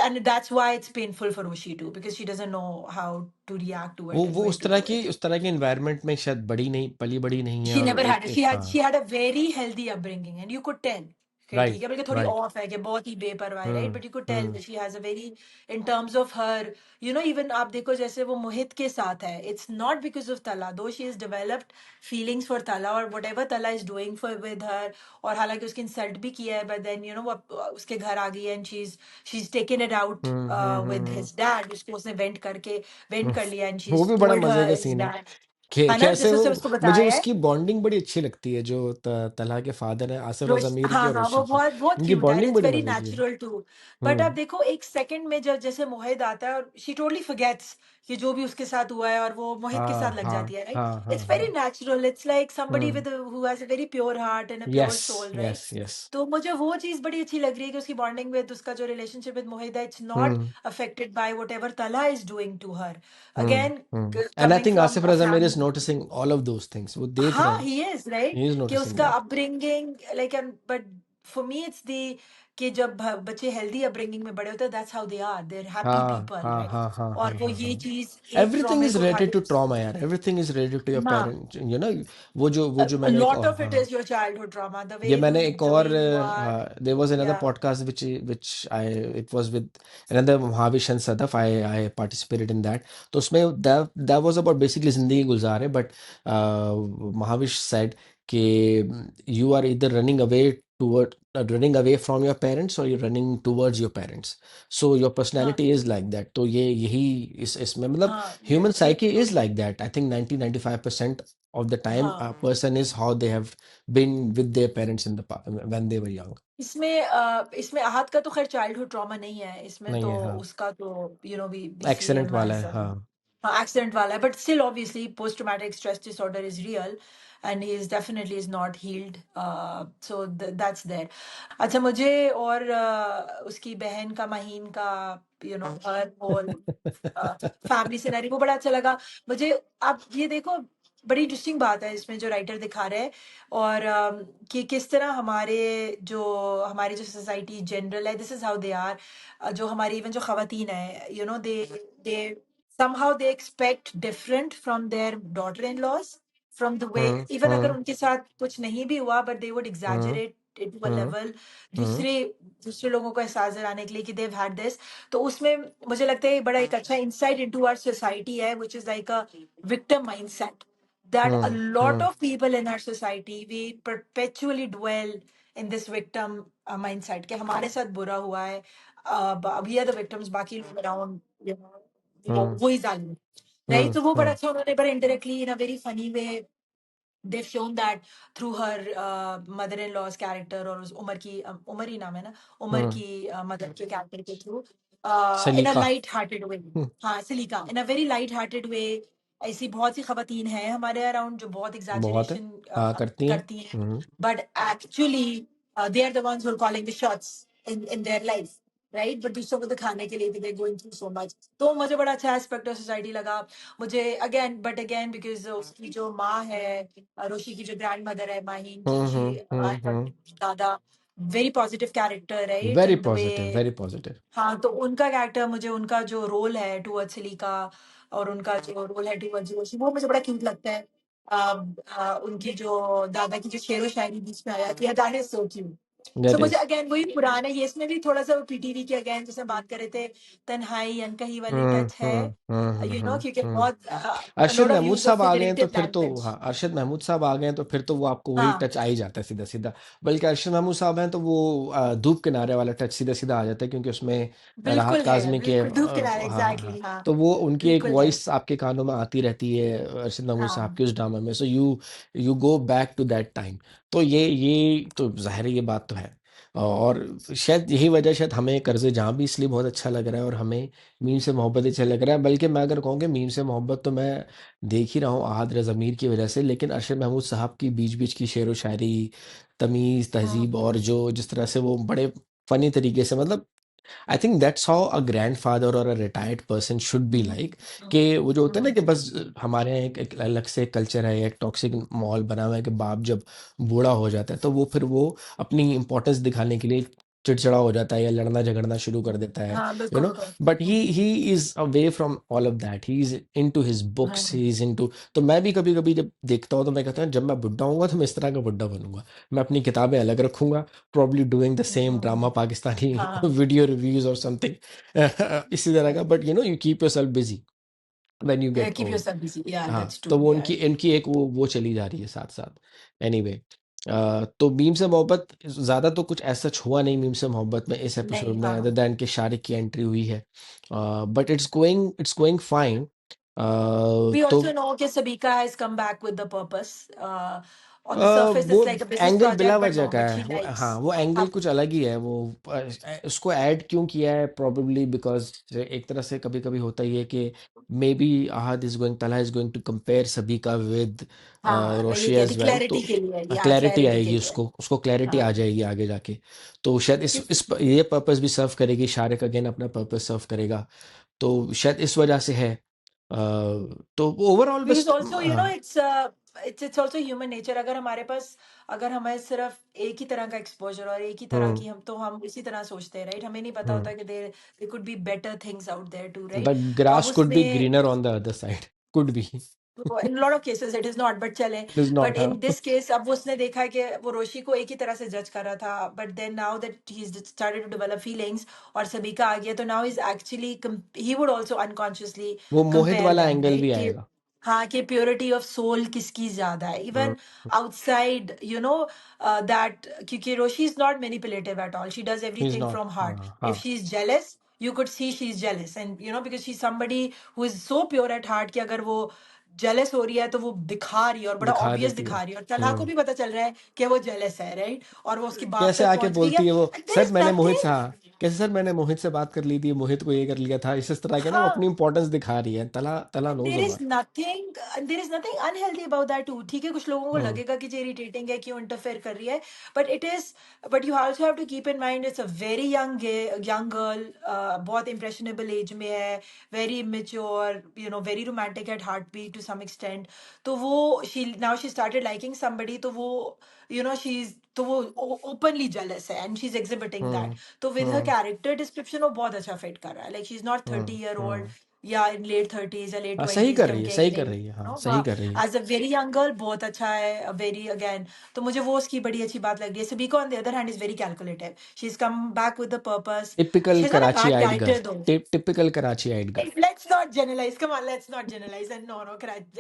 and that's why it's painful for Roshi too, because she doesn't know how to react to it and वो where उस to तरह do की it. उस तरह के एनवायरनमेंट में शायद बड़ी नहीं, पली बड़ी नहीं है, She और never had एक it. एक She हाँ। had a very healthy upbringing, and you could tell. Okay, ठीक राइट है, बल्कि थोड़ी राइट। ऑफ है कि बहुत ही बेपरवाह है, right? Hmm. But you could tell hmm. She has a very, in terms of her, even आप देखो जैसे वो मोहित के साथ है, इट्स नॉट बिकॉज ऑफ तला, दो she is developed feelings for तला और वट एवर तला is doing for with her. और हालांकि उसकी इंसल्ट भी किया है, बट देन वो उसके घर आ गई है, and she is taken it out with hmm. His dad, उसको उसने वेंट हम्म। कर लिया, एंड शी वो इज भी बड़ा टोल्ड मजे हर का हिज सीन है। डैड, है ना, कैसे जैसे वो, उसने उसको मुझे बताया है। उसकी बॉन्डिंग बड़ी अच्छी लगती है, जो तलहा के फादर है, आसिफ और रोश जमीर की हाँ, और हाँ, रोशी वो की। बहुत बहुत उनकी क्यूट है, बॉन्डिंग इट्स बड़ी वेरी मजे की है। Natural to. बट अब हम्म। देखो एक सेकंड में जब जैसे मोहित आता है और शी टोटली फॉरगेट्स कि जो भी उसके साथ हुआ है और वो मोहित के हाँ साथ लग हाँ जाती है, राइट? हाँ हाँ इट्स वेरी हाँ। Natural, it's like somebody hmm. With who has a very pure heart and a pure yes soul, right? Yes yes. तो मुझे वो चीज़ बड़ी अच्छी लग रही है कि उसकी बॉन्डिंग विद उसका जो रिलेशनशिप विद मोहित है, it's not hmm affected by whatever Talha is doing to her. Again hmm. And I coming think from Asif a Raza Mir is family, noticing all of those things, वो देख रहे हाँ, हैं। He is right, he is कि noticing उसका that. Upbringing like and but for me it's the कि जब बच्चे हेल्दी अपब्रिंगिंग में बड़े होते हैं, that's how they are happy हाँ पीपल, हाँ राइट? हाँ हाँ और हाँ वो हाँ ये हाँ। चीज़ एक एवरीथिंग ट्रॉमे इज को रिलेटेड टू उठाते ट्रॉमा यार, everything is related to your ना, पेरेंट, यू नो। वो जो a मैंने एक lot और, of it हाँ, is your childhood trauma, ये मैंने एक the और, way you are, there was another yeah. Podcast which I it was with another Mahavish and Sadaf. I participated in that. तो उसमें that was about basically जिंदगी गुजार है, but Mahavish said कि you are either running away from your parents or you're running towards your parents. So your हाँ, personality is like that. तो ये यही इसमें मतलब हाँ, human ये psyche is totally, like that. I think 90-95% of the time a हाँ। person is how they have been with their parents in the when they were young. इसमें आहत का तो खैर चाइल्डहुड ट्रॉमा नहीं है, इसमें नहीं तो है, हाँ। उसका तो वी सी एक्सीडेंट हिम वाला एज़ है, हाँ। हाँ, एक्सीडेंट वाला है, but still obviously post traumatic stress disorder is real and he is definitely is not healed, so that's there. अच्छा, मुझे और उसकी बहन का, माहीन का, हर होल फैमिली सिनेरियो वो बड़ा अच्छा लगा मुझे। आप ये देखो, बड़ी इंटरेस्टिंग बात है इसमें जो राइटर दिखा रहे हैं, और कि किस तरह हमारी जो सोसाइटी जनरल है, this is how they are, जो हमारी इवन जो खवातीन है, दे somehow they expect different from their daughter-in-laws, from the way, hmm even अगर हम्म उनके साथ कुछ नहीं भी हुआ, but they would hmm exaggerate it to a hmm level, हम्म दूसरे दूसरे लोगों को एहसास दिलाने के लिए कि they've had this। तो उसमें मुझे लगता है ये बड़ा एक अच्छा इंसाइट इनटू आवर सोसाइटी है, which is like a victim mindset, that a lot hmm of people in our society we perpetually dwell in this victim mindset कि हमारे साथ बुरा हुआ है, we are the victims, बाकी लोग around, हम्म वो ही जालिम, राइट? हम्म तो वो बड़ा हम्म अच्छा उन्होंने बड़ा indirectly in a very funny way they've shown that through her mother-in-law's character, और उस उमर की उमर ही नाम है ना, उमर हम्म। की मदर के कैरेक्टर के थ्रू, इन अ सलीका। लाइट हार्टेड वे, हम्म, हाँ, सिलिका, in a very light hearted way. ऐसी बहुत सी खवातीन हैं हमारे अराउंड जो बहुत बहुत है, एग्जैजरेशन हाँ, करती हैं। करती हैं, but actually they are the ones who are calling the shots in their life, right? But दूसरों को दिखाने के लिए they going through so much. तो मुझे बड़ा अच्छा एस्पेक्ट ऑफ सोसाइटी लगा मुझे, अगेन बिकॉज उसकी जो माँ है, रोशी की जो ग्रैंड मदर है, माहीन की दादा, very positive character, right? Very and the way, positive, very positive. हाँ, तो उनका कैरेक्टर मुझे, उनका जो रोल है टुवर्ड्स सिलिका, और उनका जो रोल है टुवर्ड्स जोशी, वो मुझे बड़ा क्यूट लगता है। उनकी जो दादा की जो शेरो शायरी बीच में आ जाती है, that is so cute. So that मुझे इज। अगेन वही पुराना, ये इसमें भी थोड़ा सा पीटीवी की अगेन जैसे बात कर रहे थे, तन्हाई अनकही वाली टच है, क्योंकि बहुत Arshad lot of Mahmood use of sahab आ गए हैं तो फिगरेटिव फिर तो, लैंग्वेज। हाँ, अरशद महमूद साहब आ गए हैं तो फिर तो वो आपको वही हाँ, टच आ ही जाता है सीधा सीधा। बल्कि अरशद महमूद साहब हैं तो वो धूप किनारे वाला टच सीधा सीधा आ जाता है, क्योंकि उसमें राहत काज़मी के, बिल्कुल धूप किनारे, हाँ हाँ हाँ। एग्जैक्टली, हाँ, तो वो उनकी एक बिल्कुल है, वॉइस आपके कानों में आती रहती है अरशद महमूद साहब हाँ, की उस ड्रामा में, so you you go back to that time. तो ये तो ज़ाहिर है, ये बात तो है। और शायद यही वजह, शायद हमें कर्ज़े जहाँ भी इसलिए बहुत अच्छा लग रहा है और हमें मीम से मोहब्बत इसलिए लग रहा है, बल्कि मैं अगर कहूँ कि मीम से मोहब्बत तो मैं देख ही रहा हूँ आहत रज़ा ज़मीर की वजह से, लेकिन अरशद महमूद साहब की बीच बीच की शेर व शायरी, तमीज़ हाँ, तहजीब, और जो जिस तरह से वो बड़े फ़नी तरीके से, मतलब I think that's how a grandfather और a retired person should be like. कि वो जो होता है ना कि बस हमारे यहाँ एक अलग से कल्चर है, एक टॉक्सिक माहौल बना हुआ है कि बाप जब बूढ़ा हो जाता है तो वो फिर वो अपनी इंपॉर्टेंस दिखाने के लिए चिड़चिड़ा हो जाता है या लड़ना झगड़ना शुरू कर देता है, हाँ, यू बिल्कुल, नो। बिल्कुल। But he is away from all of that, he is into his books, हाँ, ही इज इनटू। तो मैं भी कभी कभी जब देखता हूँ तो मैं कहता हूँ जब मैं बुढ़ा होऊंगा तो मैं इस तरह का बुढ़ा बनूंगा। मैं अपनी किताबें अलग रखूंगा, probably doing the same drama Pakistani हाँ, video reviews or something इसी तरह का, but you know you keep yourself busy when you get keep old। Yourself busy, या हाँ, दैट्स तो ट्रू, वो या। उनकी इनकी एक वो चली जा रही है साथ साथ। एनीवे, तो मीम से मोहब्बत ज़्यादा तो कुछ ऐसा हुआ नहीं मीम से मोहब्बत में इस एपिसोड नहीं, में, हाँ, अदर दैन के शारिक की एंट्री हुई है, but it's going fine. We तो also know that Sabika has come back with the purpose. On the surface, वो it's like a business एंगे बिला project, but वजह no, का but है she वो, हाँ likes. वो एंगल Up. कुछ अलग ही है वो। उसको ऐड क्यों किया है, प्रोबेबली बिकॉज एक तरह से कभी कभी होता ही है कि may be Ahad is going, तला इज गोइंग टू कंपेयर सभी का विद हाँ, मैं ये रोशी कहती एज वेल, क्लैरिटी तो के लिए, या क्लैरिटी क्लैरिटी के आएगी, लिए। उसको क्लैरिटी आ हाँ, जाएगी आगे जाके। तो शायद क्योंकि ये पर्पस भी सर्व करेगी, शारिक अगेन अपना पर्पस सर्व करेगा, तो शायद इस वजह से है। तो ओवरऑल because बस also you know it's also human nature. अगर हमारे पास, अगर हमें सिर्फ एक ही तरह का एक्सपोजर और एक ही तरह हम्म की, हम तो हम इसी तरह सोचते हैं, राइट? हमें नहीं पता हम्म होता कि there could be better things out there too, right? The तो अब ग्रास कुड बी उसने, greener on the other side, could be, in a lot of cases it is not, but चले, इज but नॉट, हाँ। in this case अब उसने देखा है कि वो रोशी को एक ही तरह से जज कर रहा था, but then now that he's started to develop feelings और सभी का आ गया, तो now he's actually he would also unconsciously वो मोहित compare वाला them, एंगल right? भी कि आएगा। हाँ, कि प्योरिटी ऑफ सोल किसकी ज्यादा है, hmm, even outside, you know, that, क्योंकि Roshi is not manipulative at all, she does is everything not, from heart. हाँ इफ हाँ, she is jealous, you could see she's jealous, and you know, because she's somebody who is so pure at heart कि अगर वो jealous हो रही है तो वो दिखा रही है, और बड़ा दिखा ऑब्वियस देती है। दिखा रही है, और तलहा को हम्म, भी पता चल रहा है कि वो जेलस है, राइट? और वो उसके बाप कैसे तक आके पहुंच गई है, बोलती है वो, and there सर is मैंने मोहित से, nothing. हाँ कैसे सर मैंने मोहित से बात कर ली थी, मोहित को ये कर लिया था, इस तरह के ना, वो अपनी हाँ, इंपॉर्टेंस दिखा रही है, Talha Talha knows there is about. Nothing, there is nothing unhealthy about that too. ठीक है, कुछ लोगों को हम्म लगेगा कि ये इरिटेटिंग है, क्यों इंटरफेयर कर रही है, but it is, but you also have to keep in mind it's a very young girl, बहुत इंप्रेशनेबल एज में है, very mature, you know, very romantic at heart beat to some extent. तो वो, she now she started liking somebody, तो वो, you know, she is, तो वो openly jealous है and she is exhibiting that. Hmm तो with her hmm character description वो बहुत अच्छा फिट कर रहा है, like she is not 30 year old hmm, या इन लेट थर्टीज या लेट हाँ सही ट्वेंटीज कर के रही हम है, सही कहेंगे, कर नहीं, रही है, हाँ नो, सही कर रही है। As a very young girl बहुत अच्छा है, वेरी अगेन. तो मुझे वो उसकी बड़ी अच्छी बात लग रही है. सभी on the other hand is very calculative, she is come back with the purpose. Typical she is not a Karachi bad eyed girl, character though. Typical Karachi eyed girl. Let's not generalize. Come on, let's not generalize. And no, no,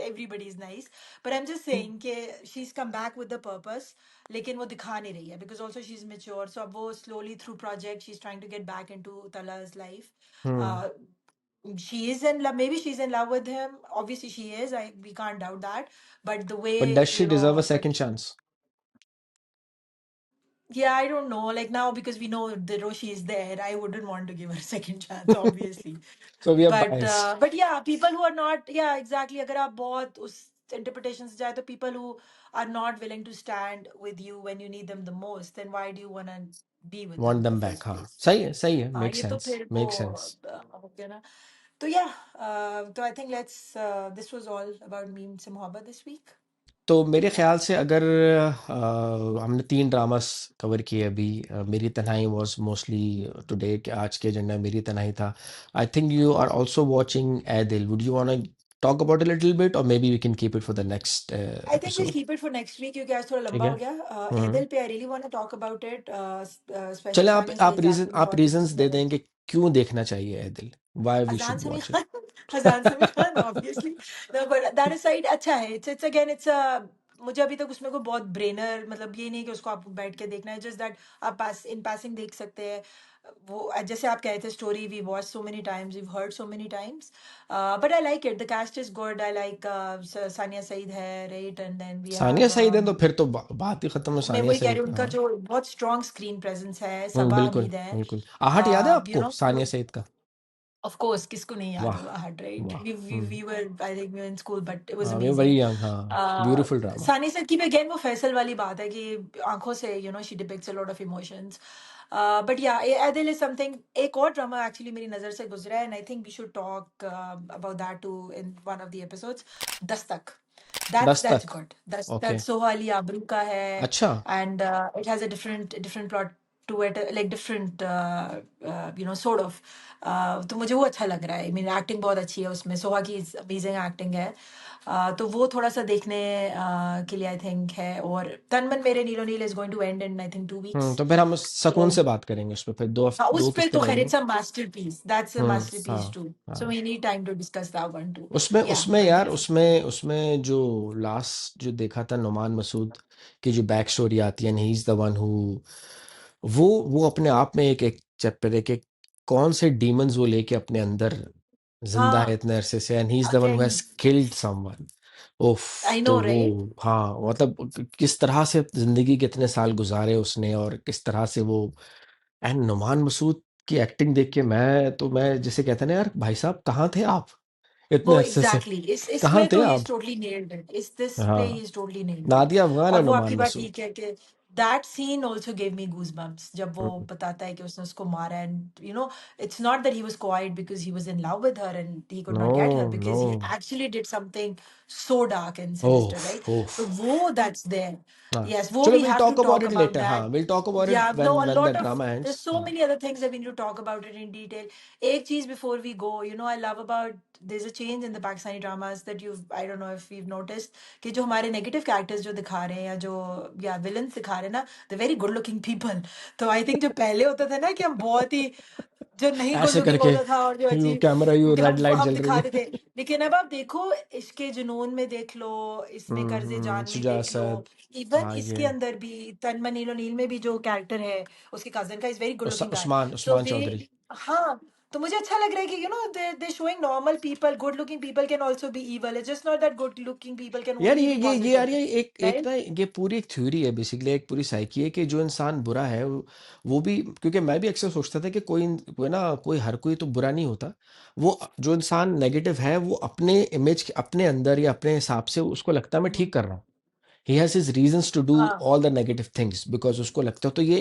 everybody is nice. But I'm just saying that she's come back with the purpose. लेकिन वो दिखा नहीं रही है because also she's mature. So अब वो slowly through project she's trying to get back into Tala's life. Hmm, Uh, she is in love. Maybe she's in love with him. Obviously she is. We can't doubt that. But the but way, does she you deserve a know, but second chance? yeah, I don't know. Like now, because we know the Roshi is there, I wouldn't want to give her a second chance, obviously. So we are But biased. yeah, people who are not, yeah, exactly. अगर आप बहुत उस interpretation से जाए, तो people who are not willing to stand with you when you need them the most, then why do you want to be with them want in the them back, first हाँ place? सही है, सही है, हाँ, make ये तो sense, फिर वो मेक सेंस। हो गया ना. तो yeah, तो I think this was all about Meme Se Mohabbat this week. तो मेरे ख्याल से अगर हमने 3 ड्रामास कवर किए अभी, मेरी तन्हाई वाज मोस्टली टुडे, के आज के एजेंडा मेरी तन्हाई था। I think you are also watching a दिल, would you want to talk about a little bit, और maybe we can keep it for the next I think we'll episode. keep it for next week क्योंकि आज थोड़ा ठीक लंबा है। हो गया. हम्म, एदिल पे I really want to talk about it. चले Especially Sania Saeed's acting आप बहुत रीजंस अच्छी दे है. दें कि क्यों देखना चाहिए Ae Dil, why we Hazan should Sami watch it. Khan, Hazan Sami Khan, obviously. No, but that aside, अच्छा है. It's again, it's a, मुझे अभी तक उसमें कोई बहुत ब्रेनर, मतलब ये नहीं कि उसको आपको बैठ के देखना है, जस्ट दैट आप पास इन पासिंग देख सकते हैं. वो जैसे आप कहे थे, story we watch so many times, we heard so many times, but I like it. The cast is good. I like Sania Saeed है, right? And then we Sania have, Saeed है तो फिर तो बात ही खत्म है मैं सानिया वही कह रही सईद हूँ, का, उनका हाँ। जो बहुत स्ट्रॉन्ग स्क्रीन प्रेजेंस है. सबा बिल्कुल हमीद है, बिल्कुल। आहट याद है यू आपको नो. सानिया सईद का? Of course, किसको नहीं याद वाह, होगा Hard, right? वाह। We were, I think we were in school, but it was way amazing. वही यंग, हाँ, ब्यूटीफुल ड्रामा। सानी सर की भी again वो फैसल वाली बात है कि आंखों से, you know, she depicts a lot of emotions. But yeah, Adil is something. एक और ड्रामा actually मेरी नजर से गुजरा है, and I think we should talk about that too in one of the episodes. Dastak. That's Dastak, good. Okay, That's सोहाली आबरू का है, अच्छा। and it has a different plot to it, like different, you know, sort of. तो मुझे वो अच्छा लग रहा है. I mean, एक्टिंग बहुत अच्छी है उसमें. सोहा की अमेजिंग एक्टिंग है. तो वो थोड़ा सा देखने के लिए आई थिंक है. और तन मन मेरे Neelo Neel is going to end in I think 2 weeks. तो फिर हम सुकून तो से बात करेंगे उस पर, फिर हाँ, उस दो पे किस्तें तो खैर लेंगे। It's a masterpiece. That's a masterpiece हाँ टू. सो हाँ। We need time to discuss that one too. उसमें या उसमें बट यार, यस. उसमें उसमें जो लास्ट जो देखा था नुमान मसूद की जो बैक स्टोरी आती है, he is the one who, वो अपने आप में एक एक चैप्टर है कि कौन से डीमंस वो लेके अपने अंदर जिंदा है हाँ, इतने अरसे से, and he is the one who again has killed someone. उफ। आई तो नो वो, राइट। हाँ मतलब किस तरह से जिंदगी के इतने साल गुजारे उसने, और किस तरह से वो, एंड नुमान मसूद की एक्टिंग देख के मैं जिसे कहते हैं ना, यार भाई साहब कहाँ थे आप इतने वो अरसे से, एग्जैक्टली कहाँ इसमें थे तो ही इज आप? टोटली नेल्ड इट, इस दिस प्ले ही हाँ, is totally nailed it. Nadia Afghan है और वो नुमान आपकी बात मसूद। ठीक है कि that scene also give me goose bumps, जब वो हम्म, बताता है कि उसने उसको मारा, and you know it's not that he was quite because he was in love with her and he could no, not get her, no, because he actually did something so dark and sinister, ओफ, right? ओफ। तो वो that's there. हाँ, Yes, वो चलो we will have to talk about talk it about letter, हाँ that. Will talk about it Yeah, no, when a when the lot of, drama there's ends. so हाँ, many other things that we need to talk about it in detail. एक चीज before we go, you know, I love about, there's a change in the Pakistani dramas that you've, I don't know if you've noticed, कि जो हमारे negative characters जो दिखा रहे हैं, या जो या villains दिखा रहे हैं ना, the very good looking people. तो I think जो पहले होता था ना कि हम बहुत ही, जो नहीं गुड ऐसे लुकिंग करके होता था और जो यू अजीब, कैमरा, यू रेड लाइट हम जल रही दिखाते है। थे। लेकिन अब आप देखो, इसके जुनून में देख लो, इसमें कर्जे जान में सुजा देख लो, असद। इवन हाँ इसके ये अंदर भी तन्मन नीलो नील में भी जो कैरेक्टर है उसके कजन का, is very good looking guy. Usman so Usman वे, चौधरी। हाँ, तो मुझे अच्छा लग रहा है कि you know they showing normal people, good looking people can also be evil, it's just not that good looking people can यार ओनली बी ये यार पॉजिटिव, ये एक एक राइट? ना, ये पूरी एक थ्योरी है बेसिकली, एक पूरी साइकी है कि जो इंसान बुरा है वो भी, क्योंकि मैं भी अक्सर सोचता था कि कोई ना कोई, हर कोई तो बुरा नहीं होता। वो जो इंसान नेगेटिव है वो अपने इमेज के, अपने अंदर या अपने हिसाब से उसको लगता है मैं ठीक कर रहा हूँ। He has his reasons to do हाँ, all the negative things because उसको लगता है, तो ये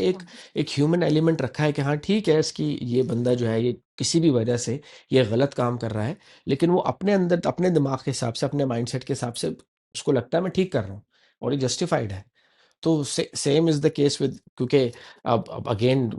एक ह्यूमन एलिमेंट रखा है कि हाँ ठीक है, इसकी ये बंदा जो है ये किसी भी वजह से ये गलत काम कर रहा है, लेकिन वो अपने अंदर अपने दिमाग के हिसाब से, अपने माइंडसेट के हिसाब से उसको लगता है मैं ठीक कर रहा हूँ, और ये जस्टिफाइड है। तो same is the case with, क्योंकि अब again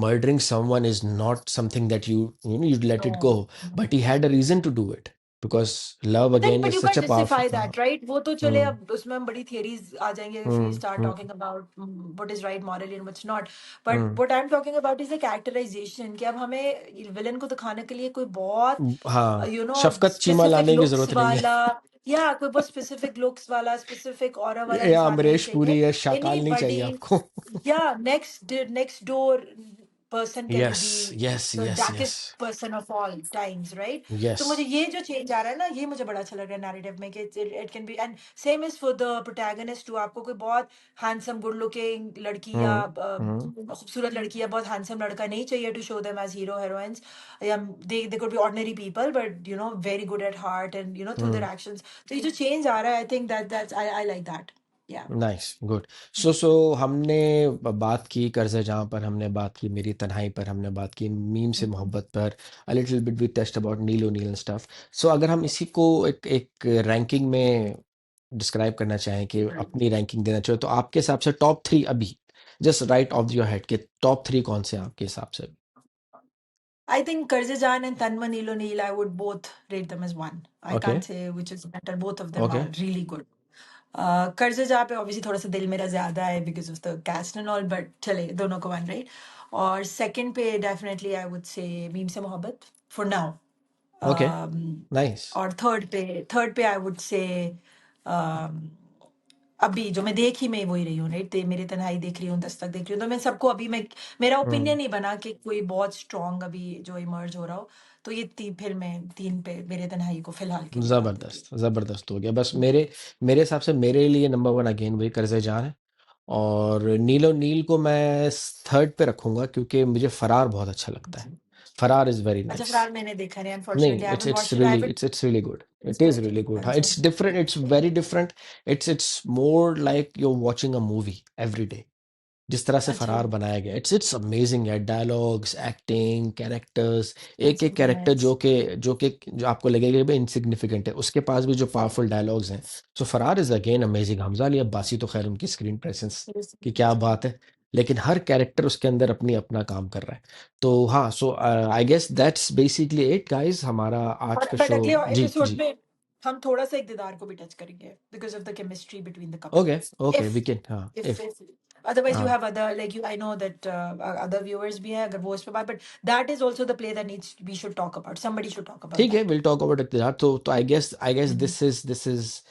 murdering someone is not something that you know you let it go, but he had a reason to do it because love नहीं, again but is you such can a justify powerful. That, right? वो तो चले, हम्म, अब उसमें हम बड़ी theories आ जाएंगे if we hmm, start hmm, talking about what is right morally and what's not. But hmm, what I am talking about is the characterization, कि अब हमें विलन को दिखाने के लिए कोई बहुत, हाँ, you know, Shafqat Cheema specific लाने की लुक्स जरूरत नहीं है। वाला, या कोई बहुत स्पेसिफिक लुक्स वाला, स्पेसिफिक ऑरा वाला या इंसान नहीं अमरीश पुरी चाहिए। या शाकाल एनी नहीं चाहिए बडी, आपको। yeah, next door person can yes, be yes, the yes, yes, darkest person of all times, right? Yes. तो मुझे ये जो चेंज आ रहा है ना, ये मुझे बड़ा अच्छा लग रहा है नैरेटिव में, कि it can be, and same is for the protagonist too. आपको कोई बहुत हैंडसम गुड लुकिंग लड़की या हम्म, हम्म, खूबसूरत लड़की या बहुत हैंडसम लड़का नहीं चाहिए to show them as hero heroines, या they could be ordinary people but you know very good at heart and you know through their hmm. Actions. तो ये जो चेंज आ रहा है, I think that's I like that. Yeah, nice, good. So हमने बात की कर्ज़े जहाँ पर, हमने बात की मेरी तन्हाई पर, हमने बात की मीम से मोहब्बत पर, a little bit we test about Neel ओनील एंड स्टफ। सो अगर हम इसी को एक एक रैंकिंग में डिस्क्राइब करना चाहें, कि अपनी रैंकिंग देना चाहें, तो आपके हिसाब से टॉप थ्री अभी, just right of your head, के टॉप थ्री कौन से हैं आपके हिसाब से? I think Karzizan and Tanman Ilonil, I would both rate them as one. I okay, can't say which is better. Both of them okay, are really good. कर्जा पे obviously थोड़ा सा दिल मेरा ज्यादा है because of the cast and all, but चले दोनों को one, right? और second पे definitely I would say meme Se मोहब्बत for now. Okay, Um, nice. और थर्ड पे I would say um, अभी जो मैं देख ही मैं वही रही हूँ, राइट? मेरे तन्हाई देख रही हूँ, दस्तक देख रही हूँ, तो मैं सबको अभी मैं, मेरा हम्म, ओपिनियन नहीं बना कि कोई बहुत स्ट्रांग अभी जो इमर्ज हो रहा हो। तो ये फिर मैं तीन पे मेरे तन्हाई को फिलहाल के लिए डाल देती जबरदस्त, जबरदस्त हो गया। बस हूँ। मेरे मेरे हिसाब से मेरे लिए नंबर वन अगेन वही कर्ज़े जान है, और नीलो नील को मैं थर्ड पे रखूंगा क्योंकि मुझे फरार बहुत अच्छा लगता है। फरार इज वेरी अच्छा, नाइस। फिलहाल मैंने देखा नहीं, नहीं, unfortunately I it's haven't it's watched it, I really haven't. It's really good, it's it is good. Really good. हाँ, अच्छा। It's different, it's very different. It's more like you watching a movie every day, जिस तरह से अच्छा। फरार बनाया गया, it's amazing है। डायलॉग्स, एक्टिंग, कैरेक्टर्स, एक अच्छा, एक कैरेक्टर नाइस। जो आपको लगेगा कि इनसिग्निफिकेंट है, उसके पास भी जो पावरफुल डायलॉग्स हैं। सो फरार is again amazing. Hamza Ali Abbasi तो खैर उनकी स्क्रीन प्रेजेंस की क्या बात है, लेकिन हर कैरेक्टर उसके अंदर अपनी अपना काम कर रहा है। तो हाँ, so I guess that's basically it guys, हमारा आज और का बट शो। अगले जी, एपिसोड जी। में हम थोड़ा सा एक दीदार को भी टच करेंगे because of the chemistry between the couple. Okay, okay, if we can, हाँ, if if, if otherwise you हाँ have other, like you, I know that other viewers भी हैं अगर वो इस पे बात, but that is also the play that needs, we should talk about, somebody should talk about ठीक है, that. Will talk about Ikhtiyar. तो I guess this is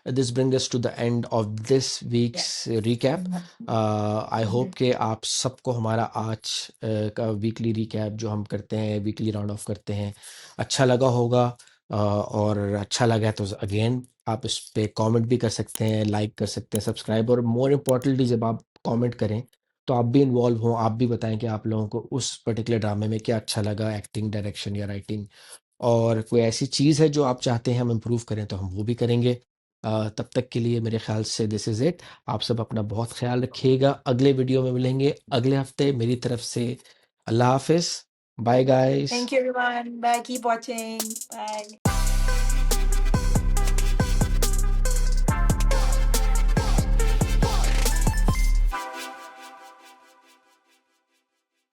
this brings us to the end of this week's Yes. recap. I hope Mhm. कि आप सबको हमारा आज का weekly recap जो हम करते हैं, वीकली राउंड ऑफ करते हैं, अच्छा लगा होगा। और अच्छा लगा है तो अगेन आप इस पे कमेंट भी कर सकते हैं, लाइक कर सकते हैं, सब्सक्राइब, और मोर इम्पोर्टेंटली जब आप कमेंट करें तो आप भी इन्वॉल्व हों, आप भी बताएं कि आप लोगों को उस पर्टिकुलर ड्रामे में क्या अच्छा लगा, एक्टिंग, डायरेक्शन या राइटिंग, और कोई ऐसी चीज़ है जो आप चाहते हैं हम इम्प्रूव करें तो हम वो भी करेंगे। तब तक के लिए मेरे ख्याल से दिस इज़ इट। आप सब अपना बहुत ख्याल रखिएगा, अगले वीडियो में मिलेंगे अगले हफ्ते। मेरी तरफ से अल्लाह हाफिज़, bye guys. Thank you, everyone. Bye. Keep watching. Bye.